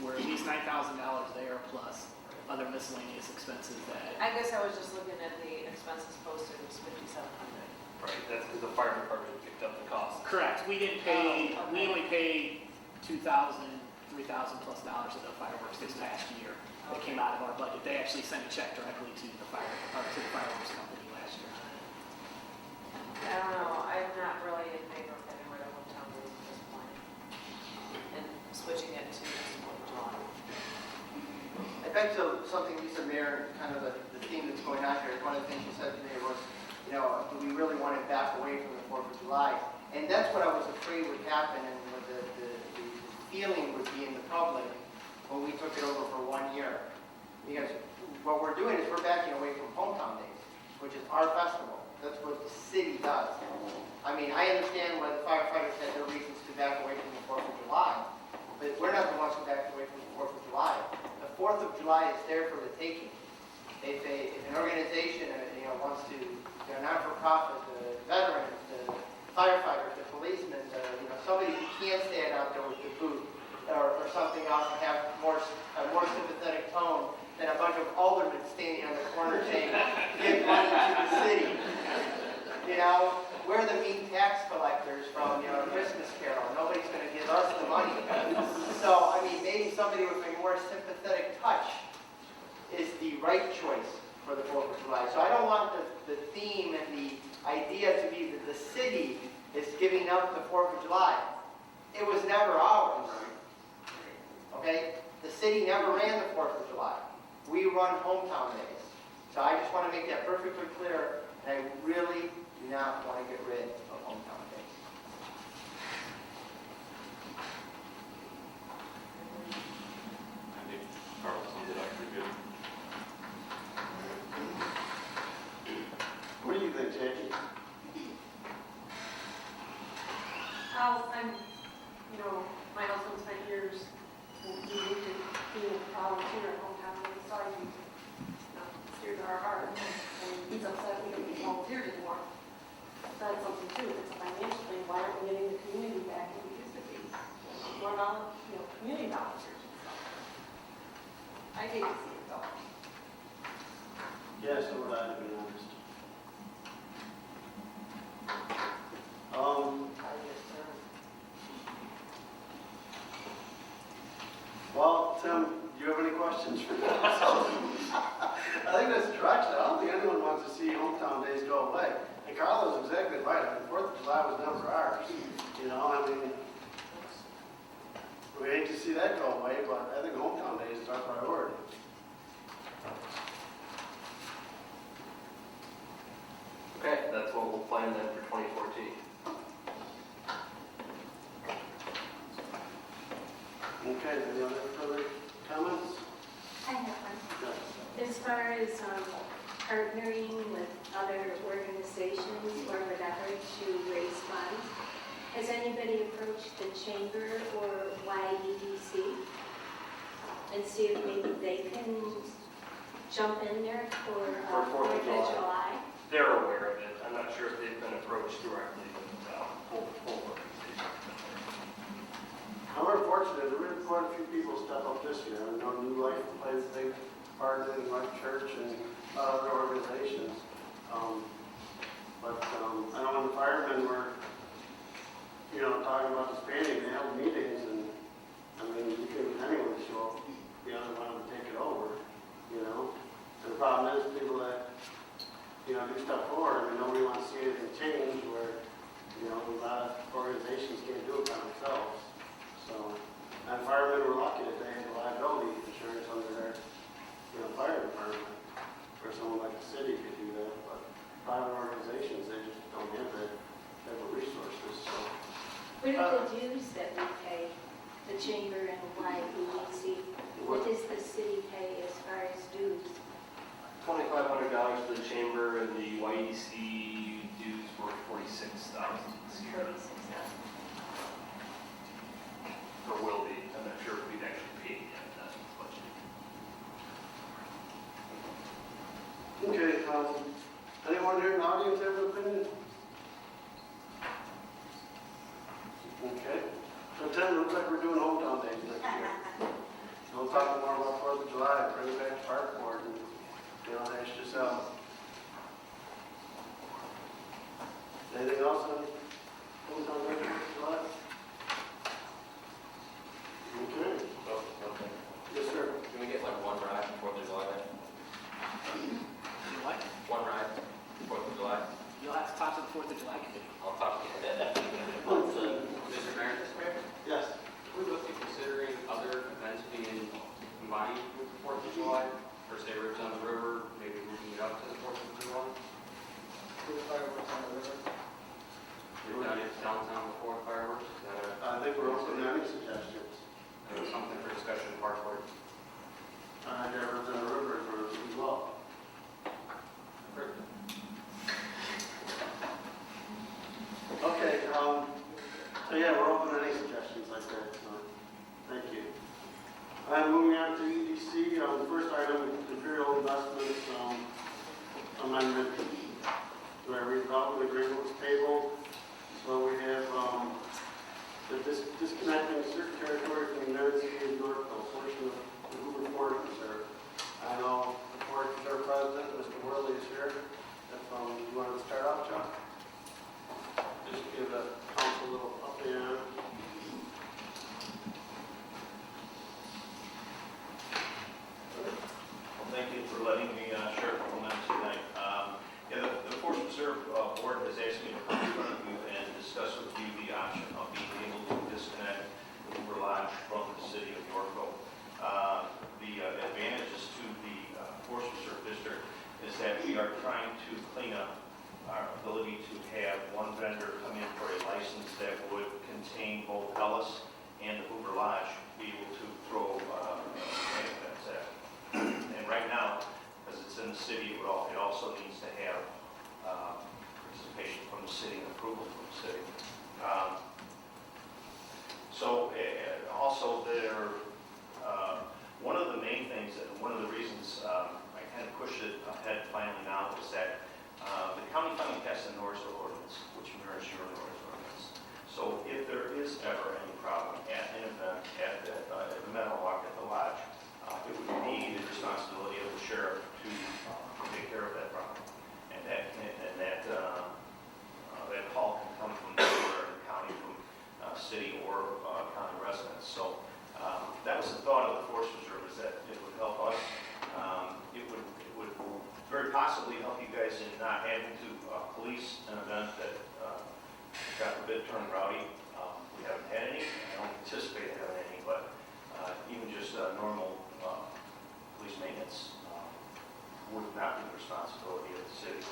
Speaker 6: we're at least $9,000 there plus other miscellaneous expenses that.
Speaker 1: I guess I was just looking at the expenses posted, it was 5,700.
Speaker 3: Right, that's because the fire department picked up the cost.
Speaker 6: Correct. We didn't pay.
Speaker 1: Oh, okay.
Speaker 6: We only paid $2,000, $3,000 plus of the fireworks this past year. That came out of our budget. They actually sent a check directly to the fireworks company last year.
Speaker 1: I don't know, I'm not really in favor of getting rid of hometown days at this point and switching it to just 4th of July.
Speaker 11: I bet to something you said, Mayor, kind of the theme that's going on here. One of the things you said today was do we really want to back away from the 4th of July? And that's what I was afraid would happen, and what the feeling would be in the public when we took it over for 1 year. Because what we're doing is we're backing away from Hometown Days, which is our festival. That's what the city does. I mean, I understand why the firefighters had their reasons to back away from the 4th of July, but we're not the ones who backed away from the 4th of July. The 4th of July is there for the taking. If an organization, wants to, not-for-profit, the veterans, the firefighters, the policemen, somebody who can stand out there with the boot or something else and have a more sympathetic tone than a bunch of aldermen standing on the corner saying, give money to the city. We're the mean tax collectors from, Christmas Carol. Nobody's going to give us the money. So, maybe somebody with a more sympathetic touch is the right choice for the 4th of July. So I don't want the theme and the idea to be that the city is giving up the 4th of July. It was never ours. Okay? The city never ran the 4th of July. We run Hometown Days. So I just want to make that perfectly clear, and I really do not want to get rid of Hometown Days.
Speaker 9: I think Carl summed it up pretty good.
Speaker 4: What do you think, Jackie?
Speaker 12: My husband spent years, he moved to being a volunteer at Hometown Days, so I think, dear to our heart, and he's upset we don't get volunteers anymore. That's something too, it's financially, why aren't we getting the community back that we used to be? More community volunteers and stuff. I hate to see it go.
Speaker 4: Yeah, so would I, to be honest. Well, Tim, do you have any questions for us? I think that's the direction. I don't think anyone wants to see Hometown Days go away. And Carl is exactly right. 4th of July was never ours. We hate to see that go away, but I think Hometown Days is our priority.
Speaker 3: Okay, that's what we'll plan then for 2014.
Speaker 4: Okay, any other further comments?
Speaker 13: I have one.
Speaker 4: Yes.
Speaker 13: As far as partnering with other organizations or whatever to raise funds, has anybody approached the chamber or YEDC and see if maybe they can jump in there for 4th of July?
Speaker 3: They're aware of it. I'm not sure if they've been approached directly, but full organization.
Speaker 4: We're fortunate, there were quite a few people step up this year. I know New Life plays a big part in Life Church and other organizations. But I know when the firemen were, talking about disbanding, they held meetings, and you couldn't get anyone to show up. The other wanted to take it over, And the problem is, people that, do stuff forward, nobody wants to see anything change where, a lot of organizations can't do it by themselves. So, and firemen were lucky that they had liability insurance under their, fire department, where someone like the city could do that, but private organizations, they just don't have that type of resources, so.
Speaker 13: What are the dues that we pay, the chamber and YEDC? What does the city pay as far as dues?
Speaker 3: $2,500 for the chamber, and the YEDC dues were $46,000 this year. Or will be. I'm not sure if we've actually paid it yet. That's what's budgeted.
Speaker 4: Okay, anyone here in the audience have an opinion? Okay. So Tim, it looks like we're doing Hometown Days next year. So we'll talk more about 4th of July, bring it back to Park Board, and, hash this out. Anything else on Hometown Days, 4th of July? Okay.
Speaker 7: Okay.
Speaker 4: Yes, sir.
Speaker 7: Can we get like one ride for 4th of July?
Speaker 6: What?
Speaker 7: One ride, 4th of July.
Speaker 6: You'll have to talk to the 4th of July committee.
Speaker 7: I'll talk to you. Mr. Mayor?
Speaker 4: Yes.
Speaker 10: We look at considering other events being combined with the 4th of July, or say Ribs on the River, maybe moving it up to the
Speaker 4: So yeah, we're open to any suggestions like that, so, thank you. Moving on to EDC, the first item, Imperial Investments, amendment. Do I read about the agreement was tabled? So we have, the disconnecting certain territory from the United City of Yorkville, portion of the Hoover Forest Reserve. I know the Forest Reserve President, Mr. Worley, is here. If you want to start off, John? Just give the council a little update on it.
Speaker 14: Well, thank you for letting me share a couple minutes tonight. The Forest Reserve Board has asked me to come in front of you and discuss with you the option of being able to disconnect the Hoover Lodge from the city of Yorkville. The advantages to the Forest Reserve District is that we are trying to clean up our ability to have one vendor come in for a license that would contain both Ellis and the Hoover Lodge, be able to throw events at. And right now, as it's in the city, it also needs to have participation from the city and approval from the city. Also there, one of the main things, and one of the reasons I kind of pushed it ahead finally now is that the county finally passed the NORS ordinance, which mirrors your NORS ordinance. So if there is ever any problem at an event at the Meadowwalk at the lodge, it would be the responsibility of the sheriff to take care of that problem. And that call can come from anywhere in the county, from city or county residents. So that was the thought of the Forest Reserve, is that it would help us. It would very possibly help you guys in not having to police an event that got the bit turned rowdy. We haven't had any. I don't anticipate having any, but even just normal police maintenance would not be the responsibility of the city.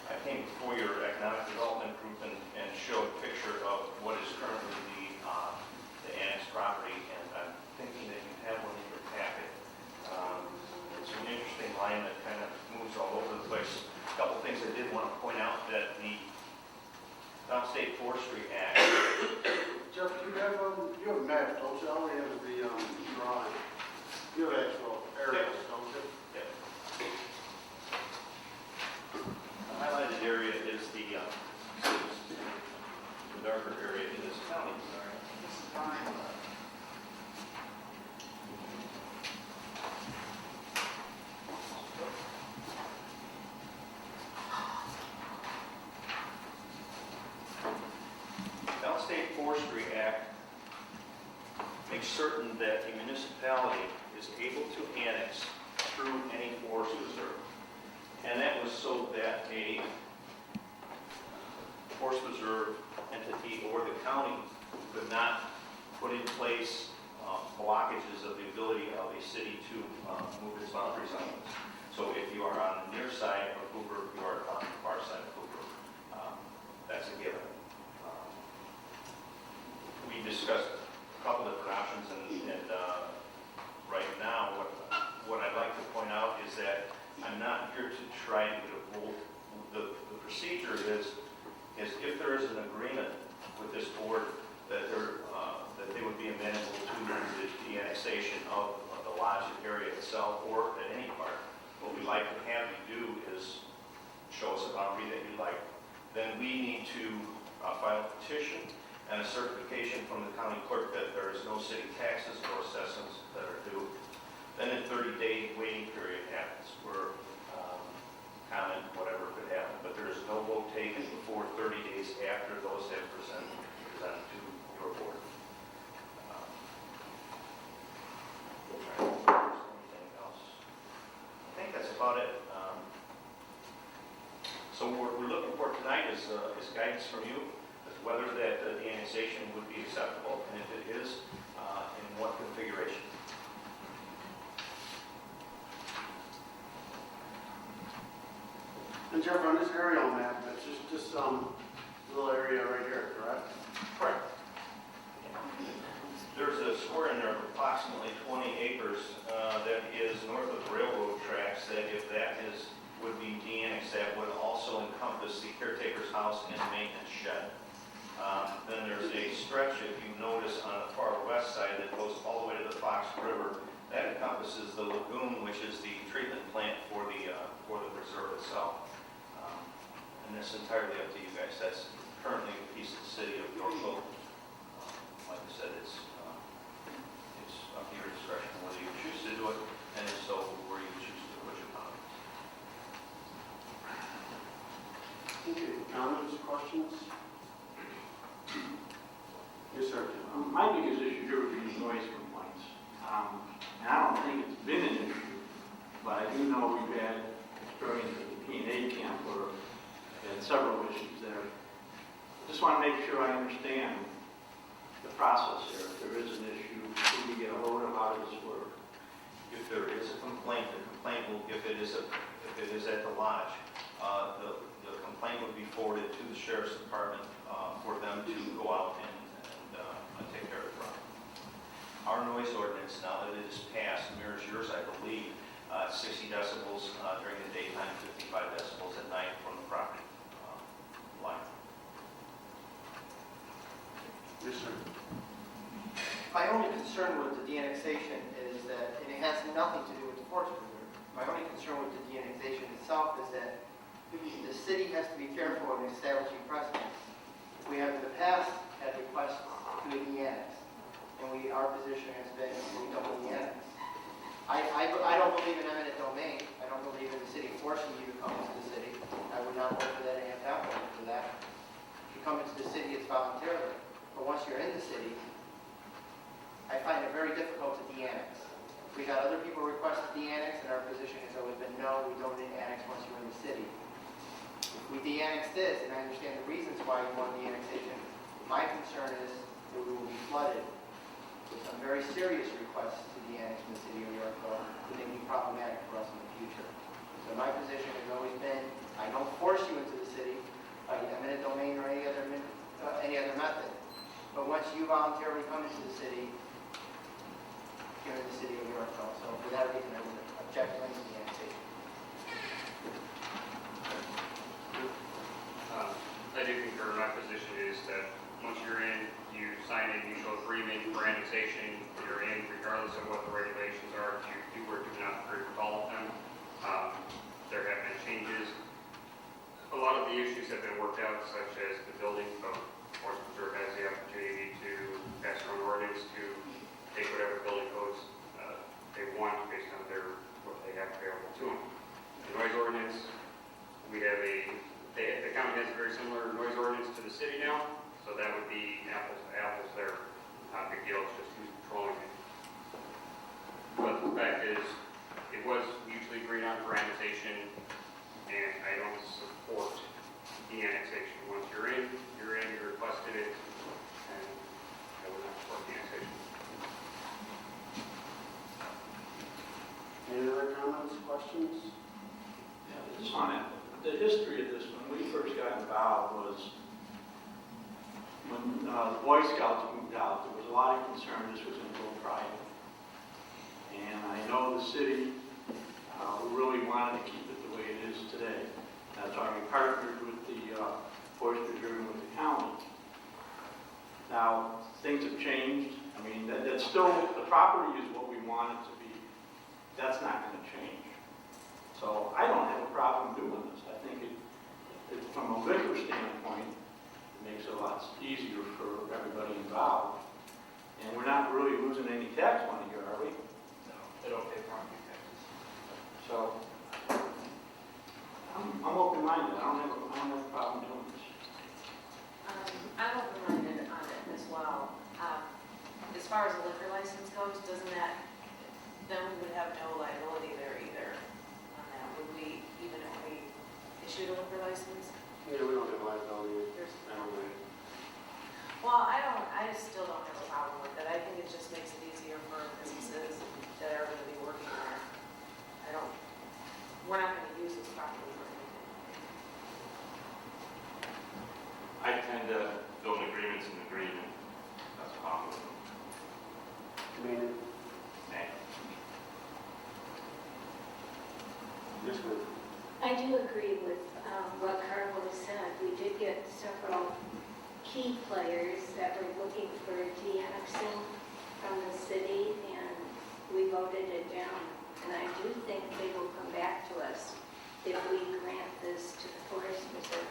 Speaker 14: I came before your economic development group and showed a picture of what is currently the annexed property, and I'm thinking that you have one in your packet. It's an interesting line that kind of moves all over the place. A couple things I did want to point out, that the Downstate Forestry Act.
Speaker 4: Jeff, you have a map, don't you? All we have is the drawing. You have actual areas, don't you?
Speaker 14: Yep. The highlighted area is the darker area in this county. Downstate Forestry Act makes certain that a municipality is able to annex through any forest reserve. And that was so that a forest reserve entity or the county could not put in place blockages of the ability of a city to move its boundaries on this. So if you are on the near side of Hoover, you are on the far side of Hoover. That's a given. We discussed a couple different options, and right now, what I'd like to point out is that I'm not here to try to get a vote. The procedure is if there is an agreement with this board that they would be amenable to the annexation of the lodge area itself or at any part, what we'd like to have you do is show us a boundary that you like. Then we need to file a petition and a certification from the county clerk that there is no city taxes or assessments that are due. Then a 30-day waiting period happens where comment, whatever could happen, but there is no vote taken before 30 days after those have presented to your board. Anything else? I think that's about it. So what we're looking for tonight is guidance from you as whether that the annexation would be acceptable, and if it is, in what configuration.
Speaker 4: And Jeff, on this aerial map, it's just this little area right here, correct?
Speaker 14: Correct. There's a square in there of approximately 20 acres that is north of the railroad tracks, that if that would be de-annexed, that would also encompass the caretaker's house and maintenance shed. Then there's a stretch it's entirely up to you guys. That's currently a piece of the city of Yorkville. Like I said, it's up to your discretion whether you choose to do it, and if so, where you choose to put your comments.
Speaker 4: Okay, comments, questions? Yes, sir.
Speaker 8: My biggest issue here would be noise complaints. And I don't think it's been an issue, but I do know we've had experience at the P&A camp where we had several issues there. I just want to make sure I understand the process here. If there is an issue, who we get a hold of, how does this work?
Speaker 14: If there is a complaint, the complaint will, if it is at the lodge, the complaint would be forwarded to the sheriff's department for them to go out and take care of the problem. Our noise ordinance, now that it is passed, mirrors yours, I believe, 60 decibels during the daytime, 55 decibels at night from the property line.
Speaker 4: Yes, sir.
Speaker 11: My only concern with the de-annexation is that, and it has nothing to do with the forest preserve, my only concern with the de-annexation itself is that the city has to be careful in establishing precedents. We have in the past had requests to de-annex, and our position has been we don't de-annex. I don't believe in eminent domain. I don't believe in the city forcing you to come into the city. I would not vote for that and have not voted for that. If you come into the city, it's voluntarily. But once you're in the city, I find it very difficult to de-annex. We've had other people request to de-annex, and our position has always been no, we don't de-annex once you're in the city. If we de-annex this, and I understand the reasons why you want the annexation, my concern is that we will be flooded with some very serious requests to de-annex in the city of Yorkville that may be problematic for us in the future. So my position has always been, I don't force you into the city by eminent domain or any other method. But once you voluntarily come into the city, you're in the city of Yorkville. So for that reason, I would object to any de-annexation.
Speaker 10: I do concur. My position is that once you're in, you sign a mutual agreement for annexation. You're in regardless of what the regulations are. You do or do not agree with all of them. There have been changes. A lot of the issues have been worked out, such as the building code. Forest Preserve has the opportunity to pass their own ordinance to take whatever building codes they want based on what they have available to them. The noise ordinance, we have the county has a very similar noise ordinance to the city now, so that would be apples to apples there. Not a big deal, it's just who's controlling it. But the fact is, it was mutually agreed on for annexation, and I don't support the annexation. Once you're in, you requested it, and I would not support the annexation.
Speaker 4: Any other comments, questions?
Speaker 8: Yeah, just on that. The history of this, when we first got involved, was when the Boy Scouts moved out, there was a lot of concern this was going to go private. And I know the city really wanted to keep it the way it is today. That's why we partnered with the Forest Preserve and with the county. Now, things have changed. I mean, that's still, the property is what we want it to be. That's not going to change. So I don't have a problem doing this. I think from a liquor standpoint, it makes it a lot easier for everybody involved. And we're not really losing any tax money here, are we?
Speaker 10: No, they don't pay property taxes.
Speaker 8: So I'm open-minded. I don't have a problem doing this.
Speaker 1: I'm open-minded on it as well. As far as the liquor license goes, doesn't that, then we would have no liability there either on that, would we, even if we issued a liquor license?
Speaker 4: Yeah, we don't have liability.
Speaker 1: Well, I still don't have a problem with it. I think it just makes it easier for businesses that are going to be working there. We're not going to use this property for anything.
Speaker 9: I tend to build agreements in agreement. That's a problem.
Speaker 4: Community. Yes, ma'am.
Speaker 13: I do agree with what Carlo said. We did get several key players that were looking for de-annexing from the city, and we voted it down. And I do think they will come back to us if we grant this to the Forest Preserve.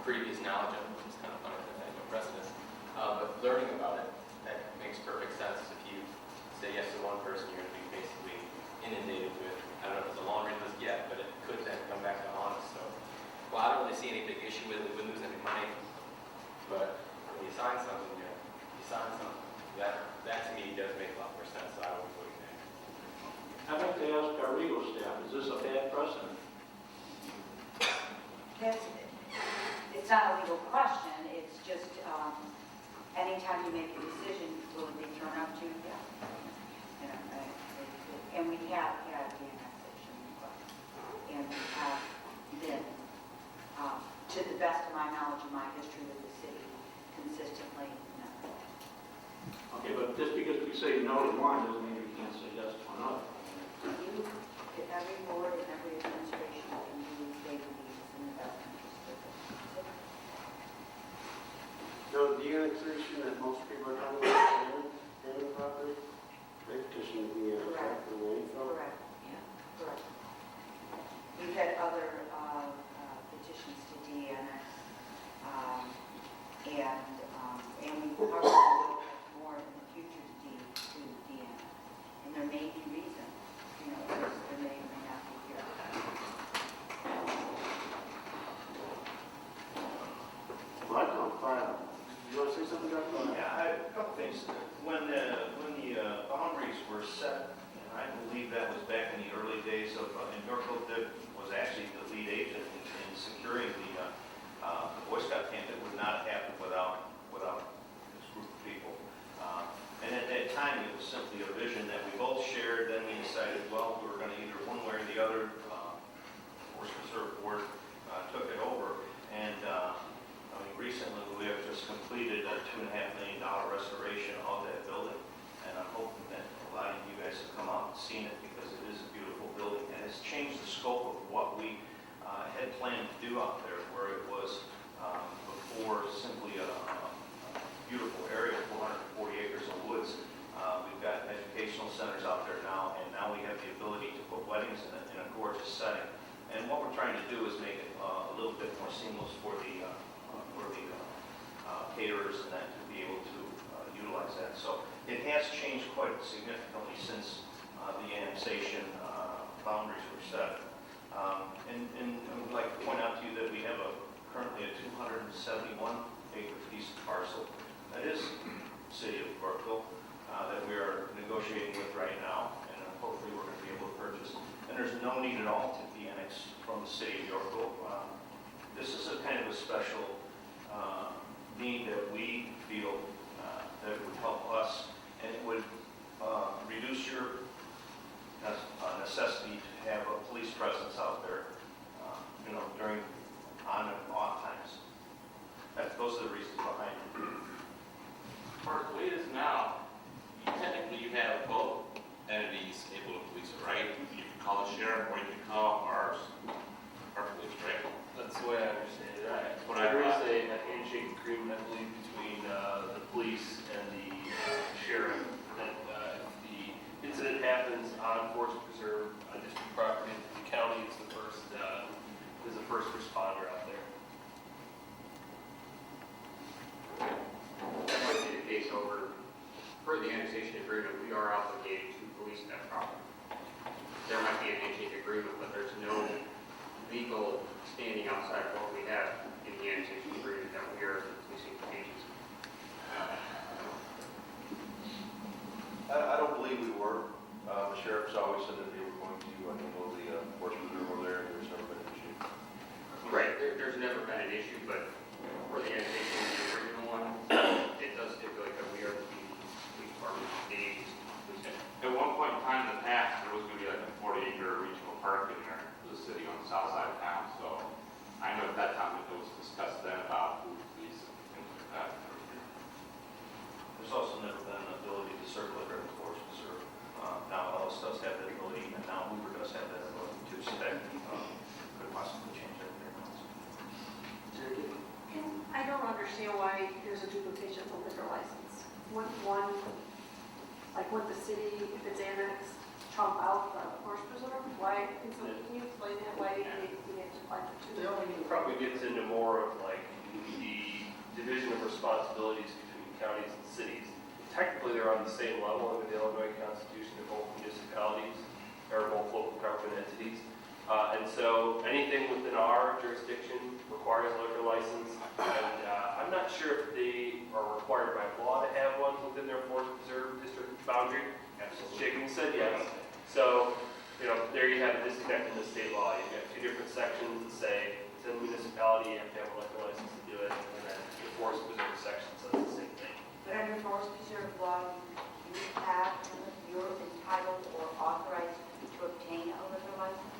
Speaker 7: previous knowledge of, which is kind of funny that I had no precedent. But learning about it, that makes perfect sense. If you say yes to one person, you're going to be basically inundated with, I don't know if it's a laundry list yet, but it could then come back to haunt us. So, well, I don't really see any big issue with it. We wouldn't lose any money. But when you sign something, you sign something. That to me does make a lot more sense. So I would be voting that.
Speaker 8: I'd like to ask our legal staff, is this a bad precedent?
Speaker 15: It's not a legal question, it's just, anytime you make a decision, will it be thrown up to? Yeah. You know, and we have had the annexation request, and we have been, to the best of my knowledge and my history with the city, consistently, no.
Speaker 8: Okay, but just because we say no to one doesn't mean we can't say yes to another.
Speaker 15: Every board and every administration can do what they believe is in the best interest of the city.
Speaker 4: So the annexation that most people are talking about, Hammond property, they petitioned the
Speaker 15: Correct.
Speaker 4: for landfill.
Speaker 15: Correct, yeah, correct. We've had other petitions to de-annex, and we probably will have more in the future to de-annex. And there may be reasons, you know, there may or may not be here.
Speaker 4: Well, I don't find, you want to say something, Dr.?
Speaker 14: Yeah, a couple things. When the boundaries were set, and I believe that was back in the early days of, in Yorkville, that was actually the lead agent in securing the Boy Scout camp. It would not happen without this group of people. And at that time, it was simply a vision that we both shared. Then we decided, well, we were going to either one way or the other. Forest Preserve Board took it over, and recently we have just completed a $2.5 million restoration of that building, and I'm hoping that a lot of you guys have come out and seen it because it is a beautiful building, and it's changed the scope of what we had planned to do out there, where it was before simply a beautiful area, 440 acres of woods. We've got educational centers out there now, and now we have the ability to put weddings in a gorgeous setting. And what we're trying to do is make it a little bit more seamless for the caterers and that to be able to utilize that. So it has changed quite significantly since the annexation boundaries were set. And I would like to point out to you that we have currently a 271 acre piece of parcel that is city of Yorkville that we are negotiating with right now, and hopefully we're going to be able to purchase. And there's no need at all to be annexed from the city of Yorkville. This is a kind of a special need that we feel that would help us, and it would reduce your necessity to have a police presence out there, during on and off times. Those are the reasons behind it.
Speaker 16: Mark, the way it is now, technically you have both entities able to police it, right? You can call the sheriff or you can call our police, right?
Speaker 3: That's the way I understand it.
Speaker 16: What I
Speaker 3: There is
Speaker 16: thought.
Speaker 3: a handshake agreement, I believe, between the police and the sheriff that if the incident happens on Forest Preserve, on district property, the county is the first responder out there.
Speaker 10: That might be the case over, per the annexation agreement, we are obligated to police that property. There might be a handshake agreement, but there's no legal standing outside of what we have in the annexation agreement that we are the policing agency.
Speaker 17: I don't believe we were. The sheriff's always said that they were going to handle the Forest Preserve over there, and there's never been an issue.
Speaker 10: Right, there's never been an issue, but for the annexation, the original one, it does stipulate that we are the police department, the agency.
Speaker 16: At one point in time in the past, there was going to be like a 40-acre regional park in there, the city on the south side of town. So I know at that time it was discussed then about who police and things like that.
Speaker 14: There's also never been an ability to circle it at the Forest Preserve. Now Ellis does have that ability, and now Hoover does have that ability too, so that could possibly change that.
Speaker 12: And I don't understand why there's a duplication of the liquor license. Wouldn't one, like would the city, if it's annexed, trump out the Forest Preserve? Why, can you explain that, why they have to apply for two?
Speaker 3: It probably gets into more of like division of responsibilities between counties and cities. Technically, they're on the same level under the Illinois Constitution. They're both municipalities, or both local government entities. And so anything within our jurisdiction requires a liquor license. And I'm not sure if they are required by law to have one within their forest preserve district boundary. Shaking his head yes. So, there you have a disconnect in the state law. You've got two different sections that say it's a municipality, you have to have a liquor license to do it, and then the forest preserve section says the same thing.
Speaker 15: But under forest preserve law, you're entitled or authorized to obtain a liquor license?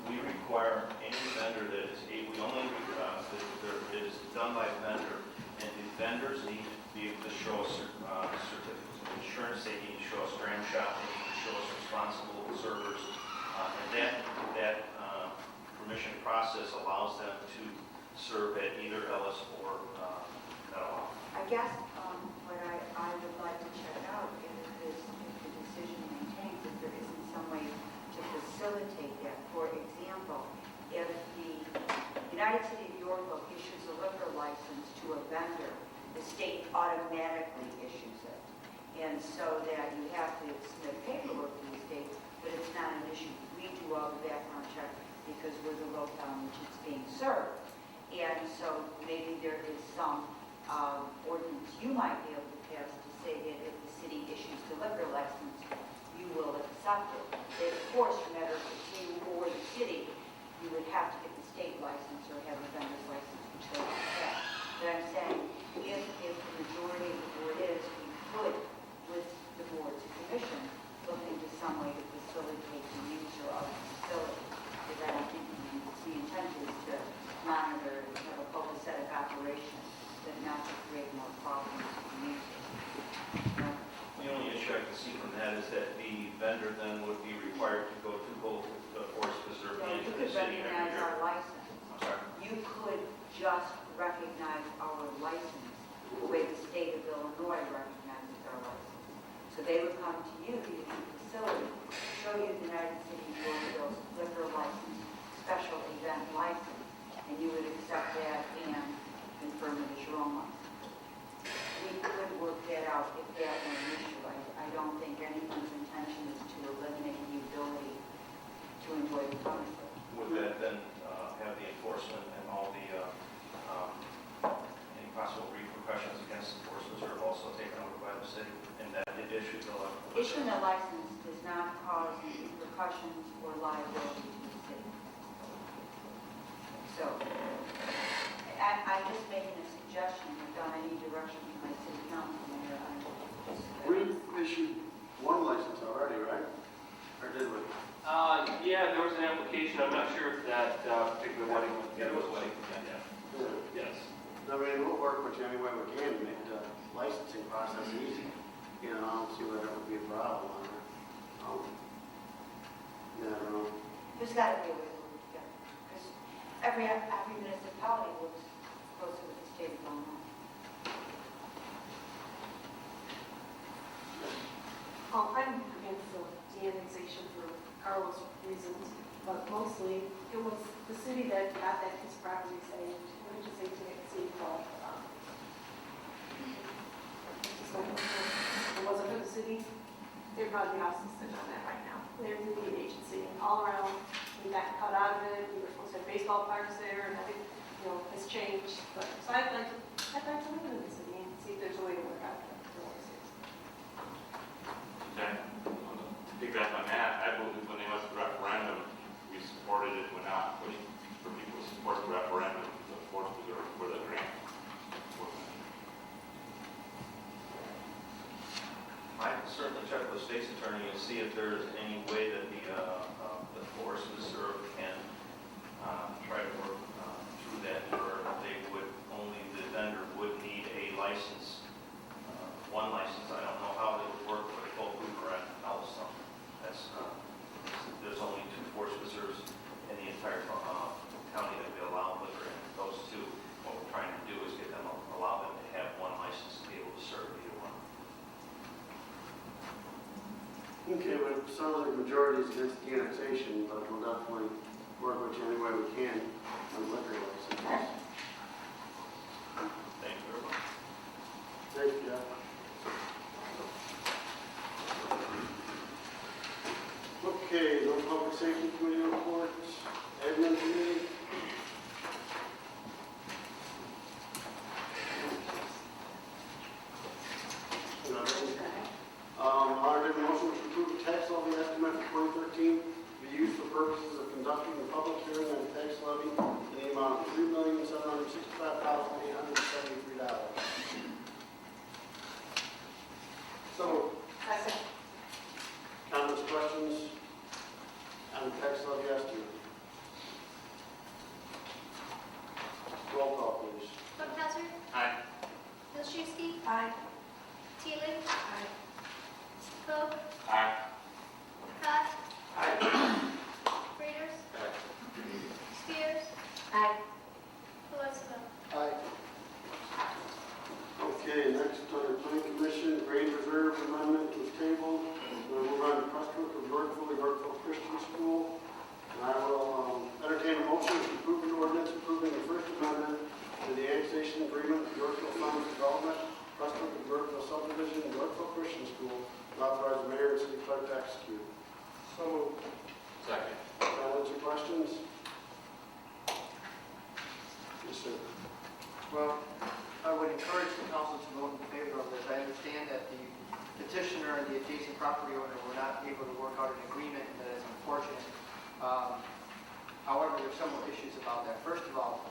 Speaker 14: We require any vendor that is it is done by vendor, and the vendors need to be able to show us certificates of insurance, they need to show us gram shop, they need to show us responsible servers, and that permission process allows them to serve at either Ellis or Meadow.
Speaker 15: I guess what I would like to check out is if the decision maintains if there isn't some way to facilitate that. For example, if the United City of Yorkville issues a liquor license to a vendor, the state automatically issues it. And so that you have to submit paperwork to the state, but it's not an issue. We do all the background check because we're the locale in which it's being served. And so maybe there is some ordinance you might be able to pass to say that if the city issues the liquor license, you will accept it. That, of course, no matter if it's you or the city, you would have to get the state license or have a vendor's license, which they don't have. But I'm saying, if the majority of the board is, we could, with the board's permission, look into some way to facilitate the user of the facility. Because I don't think the intent is to monitor, have a copacetic operation, but not to create more problems for the user.
Speaker 14: The only issue I can see from that is that the vendor then would be required to go to both the forest preserve
Speaker 15: So
Speaker 14: and
Speaker 15: you
Speaker 14: to the
Speaker 15: could
Speaker 14: city every
Speaker 15: recognize
Speaker 14: year.
Speaker 15: our license.
Speaker 14: I'm sorry?
Speaker 15: You could just recognize our license the way the state of Illinois recognizes our license. So they would come to you, the facility, show you the United City of Yorkville's liquor license, special event license, and you would accept that and confirm it as your own license. We could work that out if that were an issue. I don't think anyone's intention is to eliminate the ability to enjoy the premises.
Speaker 14: Would that then have the enforcement and all the any possible repercussions against the forest preserve also taken over by the city? And that it issued the
Speaker 15: Issuing a license does not cause repercussions or liability to the city. So, I'm just making a suggestion without any direction from my city council.
Speaker 4: We issued one license already, right? Or did we?
Speaker 3: Yeah, there was an application. I'm not sure if that particular wedding was.
Speaker 14: Yeah, it was a wedding.
Speaker 3: Yes.
Speaker 4: I mean, we'll work with you any way we can to make the licensing process easy. I don't see where that would be a problem. Yeah, I don't know.
Speaker 15: There's got to be a way to work together. Because every municipality works closely with the state of Illinois.
Speaker 12: I'm against the deannexation for Carlos reasons, but mostly it was the city that got that piece of property saved. Let me just say to make the city call. It wasn't for the city. They'd probably be houses sitting on that right now. They're the lead agency all around. We got cut out of it. We were supposed to have baseball parks there, and I think, it's changed. But so I'd like to look into the city and see if there's a way to work out that.
Speaker 9: Okay. To piggyback on that, I believe when they went to the referendum, we supported it, went out pushing for people to support the referendum, the forest preserve for the grant.
Speaker 14: I can certainly check with the state's attorney and see if there is any way that the forest preserve can try to work through that, where they would the vendor would need a license, one license. I don't know how they would work with both Hoover and Elliston. There's only two forest preserves in the entire county that we allow liquor in. Those two, what we're trying to do is allow them to have one license to be able to serve either one.
Speaker 4: Okay, but it sounds like the majority is against the annexation, but we'll definitely work with you any way we can on liquor licenses.
Speaker 14: Thank you.
Speaker 13: Aye.
Speaker 2: Elizabeth.
Speaker 4: Aye. Okay, next on the planning commission, grade reserve amendment was tabled. We'll move on to Prestwick of Yorkville Christian School. And I will entertain a motion to approve an ordinance approving the first amendment to the annexation agreement with Yorkville Farms Development, Prestwick of Yorkville Subdivision, Yorkville Christian School, and authorize the mayor and city clerk to execute. So moved.
Speaker 7: Second.
Speaker 4: Comments or questions? Yes, sir.
Speaker 11: Well, I would encourage the council to vote in favor of this. I understand that the petitioner and the adjacent property owner were not able to work out an agreement, and that is unfortunate. However, there's several issues about that. First of all,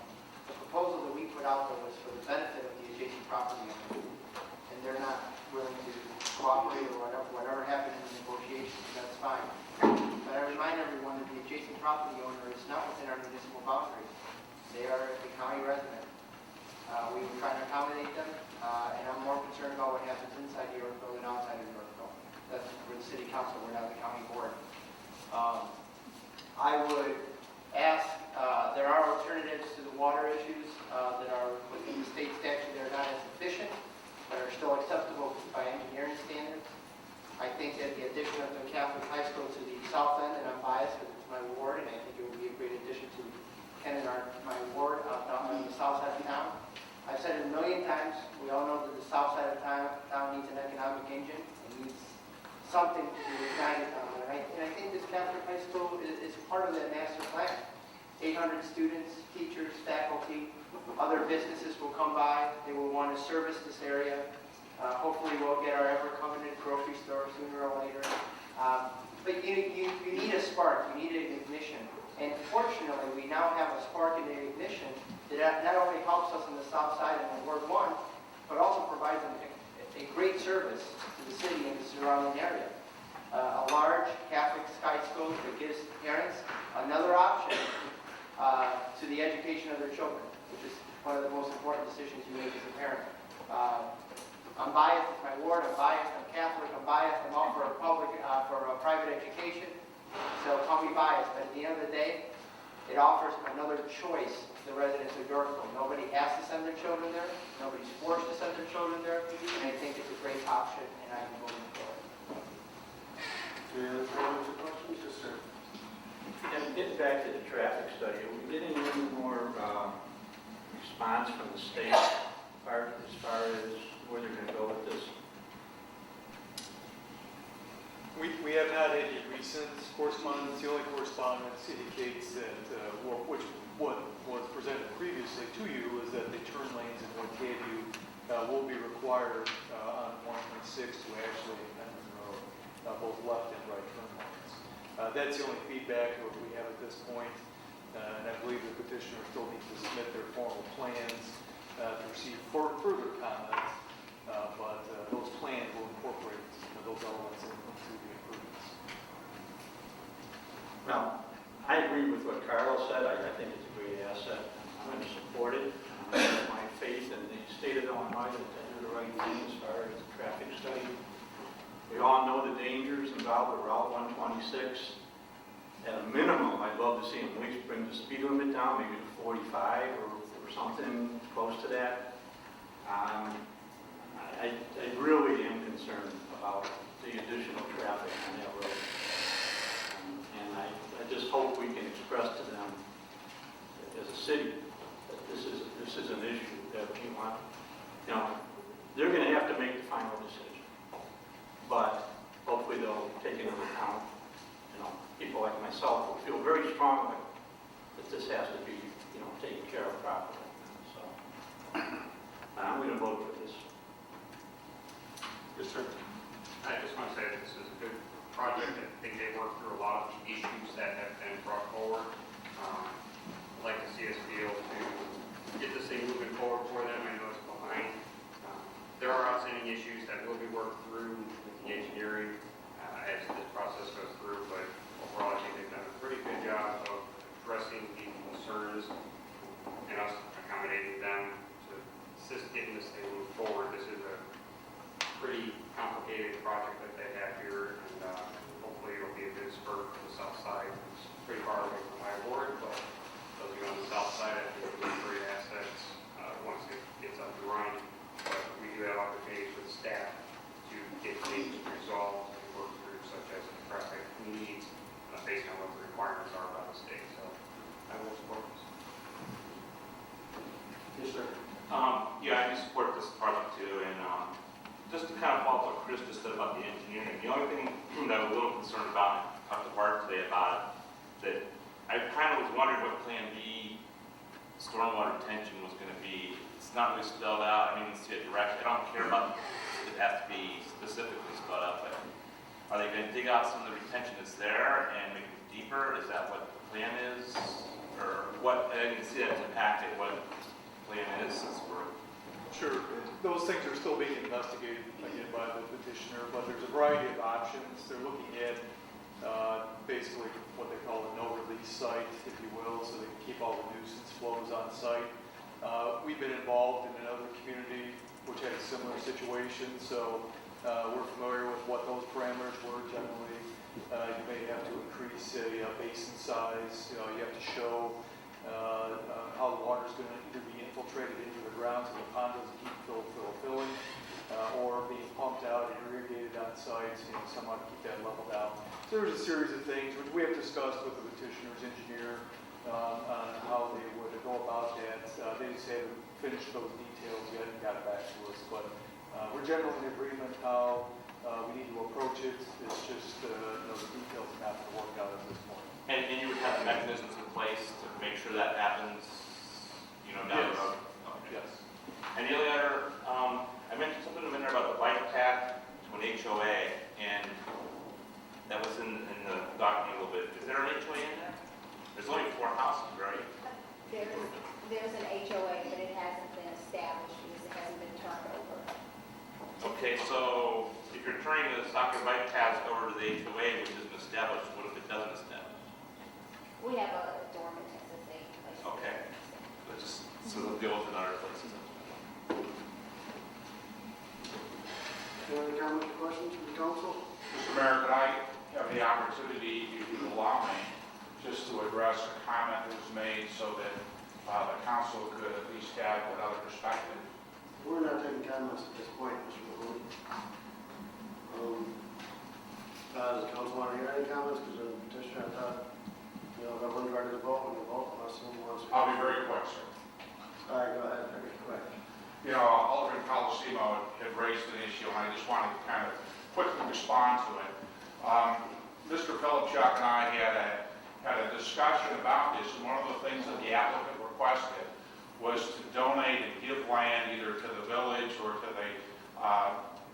Speaker 11: the proposal that we put out there was for the benefit of the adjacent property owner, and they're not willing to cooperate or whatever happened in the negotiations, that's fine. But I remind everyone that the adjacent property owner is not within our municipal boundaries. They are a county resident. We were trying to accommodate them, and I'm more concerned about what happens inside Yorkville than outside of Yorkville. That's for the city council, we're not the county board. I would ask, there are alternatives to the water issues that are within the state statute. They're not as efficient, but are still acceptable by engineering standards. I think that the addition of the Catholic high school to the south end, and I'm biased because it's my ward, and I think it would be a great addition to Ken and my ward down on the south side of town. I've said it a million times, we all know that the south side of town needs an economic engine. It needs something to ignite it down there. And I think this Catholic high school is part of that master plan. 800 students, teachers, faculty, other businesses will come by. They will want to service this area. Hopefully we'll get our ever coveted grocery store sooner or later. But you need a spark, you need an ignition. And fortunately, we now have a spark and an ignition that not only helps us on the south side and in Ward 1, but also provides a great service to the city and the surrounding area. A large Catholic high school that gives parents another option to the education of their children, which is one of the most important decisions you make as a parent. I'm biased, it's my ward, I'm biased, I'm Catholic, I'm biased, I'm all for a private education, so call me biased, but at the end of the day, it offers another choice to the residents of Yorkville. Nobody has to send their children there, nobody's forced to send their children there, and I think it's a great option, and I'm voting for it.
Speaker 4: Any other comments or questions? Yes, sir.
Speaker 8: And getting back to the traffic study, are we getting any more response from the state as far as where they're going to go with this?
Speaker 18: We have not had any recent correspondence. The only correspondence indicates that what was presented previously to you is that the turn lanes in North Bayview will be required on 1.6 to actually Independence Road, both left and right turn lanes. That's the only feedback that we have at this point, and I believe the petitioner still needs to submit their formal plans to receive further comments, but those plans will incorporate those elements into the improvements.
Speaker 8: Now, I agree with what Carl said. I think it's a great asset. I'm going to support it. I have my faith in the state of Illinois that they do the right thing as far as the traffic study. We all know the dangers involved with Route 126. At a minimum, I'd love to see them at least bring the speed limit down, maybe to 45 or something close to that. I really am concerned about the additional traffic on that road. And I just hope we can express to them as a city that this is an issue that we want. You know, they're going to have to make the final decision. But hopefully they'll take into account, people like myself will feel very strongly that this has to be, taken care of properly. So I'm going to vote for this.
Speaker 4: Yes, sir.
Speaker 10: I just want to say that this is a good project. I think they worked through a lot of the issues that have been brought forward. I'd like to see us be able to get this thing moving forward for them. I know it's behind. There are outstanding issues that will be worked through with the engineering as this process goes through, but overall I think they've done a pretty good job of addressing the concerns and us accommodating them to assist getting this thing moved forward. This is a pretty complicated project that they have here, and hopefully it'll be a good spur for the south side. It's pretty far away from my ward, but those of you on the south side, I
Speaker 9: Yeah, I do support this project too, and just to kind of follow what Chris just said about the engineering, the only thing that I'm a little concerned about, and talked to Bart today about it, that I kind of was wondering what Plan B stormwater retention was going to be. It's not really spelled out. I mean, see it directly. I don't care about it has to be specifically spelled out, but are they going to dig out some of the retention that's there and make it deeper? Is that what the plan is? Or what? I didn't see that impacted what the plan is since we're.
Speaker 18: Sure, those things are still being investigated again by the petitioner, but there's a variety of options. They're looking at basically what they call a no-release site, if you will, so they can keep all the nuisance flows on site. We've been involved in another community which had a similar situation, so we're familiar with what those parameters were generally. You may have to increase a basin size. You have to show how the water is going to either be infiltrated into the ground so the pond doesn't keep filling, or being pumped out and irrigated on site, somehow to keep that leveled out. So there's a series of things which we have discussed with the petitioner's engineer on how they would go about that. They just haven't finished those details yet and got back to us, but we're generally in agreement how we need to approach it. It's just the details are not going to work out at this point.
Speaker 9: And you would have mechanisms in place to make sure that happens, down the road? Okay.
Speaker 18: Yes.
Speaker 9: And the only other, I mentioned something in there about the bike path to an HOA, and that was in the document a little bit. Is there an HOA in there? There's only 4 houses, right?
Speaker 19: There's an HOA, but it hasn't been established because it hasn't been turned over.
Speaker 9: Okay, so if you're turning the soccer bike paths over to the HOA, which isn't established, what if it doesn't establish?
Speaker 19: We have a dormant SSA in place.
Speaker 9: Okay. But just so they'll deal with it in other places.
Speaker 4: Any other comments or questions from the council?
Speaker 20: Mr. Mayor, could I have the opportunity, if you allow me, just to address a comment that was made so that the council could at least have another perspective?
Speaker 4: We're not taking comments at this point, Mr. Mahoney. Does the council want to hear any comments? Because the petitioner, I thought, that one's ready to vote when you vote, unless someone wants to.
Speaker 20: I'll be very quick, sir.
Speaker 4: All right, go ahead, very quick.
Speaker 20: Alderman Colosimo had raised an issue, and I just wanted to kind of quickly respond to it. Mr. Philipchuk and I had a discussion about this, and one of the things that the applicant requested was to donate and give land either to the village or to the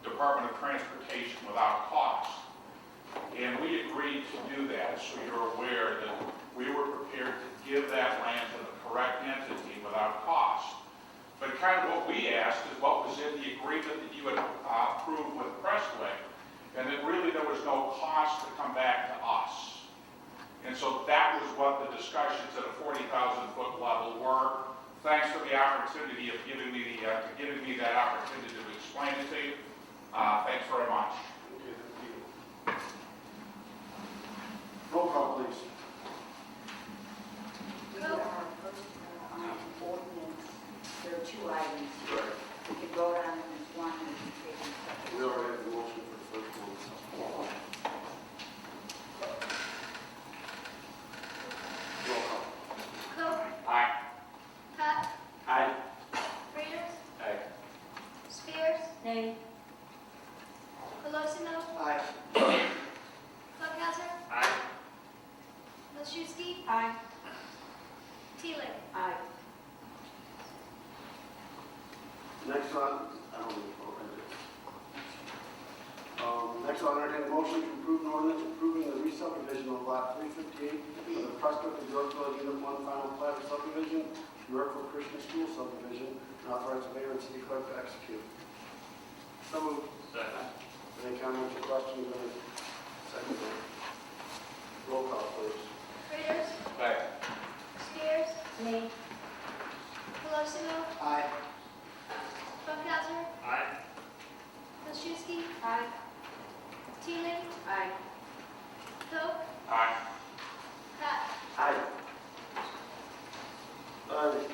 Speaker 20: Department of Transportation without cost. And we agreed to do that, so you're aware that we were prepared to give that land to the correct entity without cost. But kind of what we asked is what was in the agreement that you had approved with Prestwick, and that really there was no cost to come back to us. And so that was what the discussions at a 40,000-foot level were. Thanks for the opportunity of giving me that opportunity to explain it to you. Thanks very much.
Speaker 4: Roll call, please.
Speaker 15: We are first ordinance. There are 2 items here. We could vote on them as one and take them separately.
Speaker 4: We already have the motion for the first one. Roll call.
Speaker 2: Cook,
Speaker 9: Aye.
Speaker 2: Hut,
Speaker 9: Aye.
Speaker 2: Raiders,
Speaker 9: Aye.
Speaker 2: Spears,
Speaker 13: Nay.
Speaker 2: Colosimo,
Speaker 4: Aye.
Speaker 2: Funkhauser,
Speaker 9: Aye.
Speaker 2: Milczewski,
Speaker 13: Aye.
Speaker 2: Teeling.
Speaker 13: Aye.
Speaker 4: Next on, I don't need to vote, next on, entertain a motion to approve an ordinance approving the re-subdivision of lot 358 of the Prospect of Yorkville Unit 1 Final Plat of Subdivision, Yorkville Christian School Subdivision, and authorize the mayor and city clerk to execute. So moved.
Speaker 9: Second.
Speaker 4: Any comments or questions on the second vote? Roll call, please.
Speaker 2: Raiders,
Speaker 9: Aye.
Speaker 2: Spears,
Speaker 13: Nay.
Speaker 2: Colosimo,
Speaker 4: Aye.
Speaker 2: Funkhauser,
Speaker 9: Aye.
Speaker 2: Milczewski,
Speaker 13: Aye.
Speaker 2: Teeling,
Speaker 13: Aye.
Speaker 2: Cook,
Speaker 9: Aye.
Speaker 2: Hut.
Speaker 4: Aye.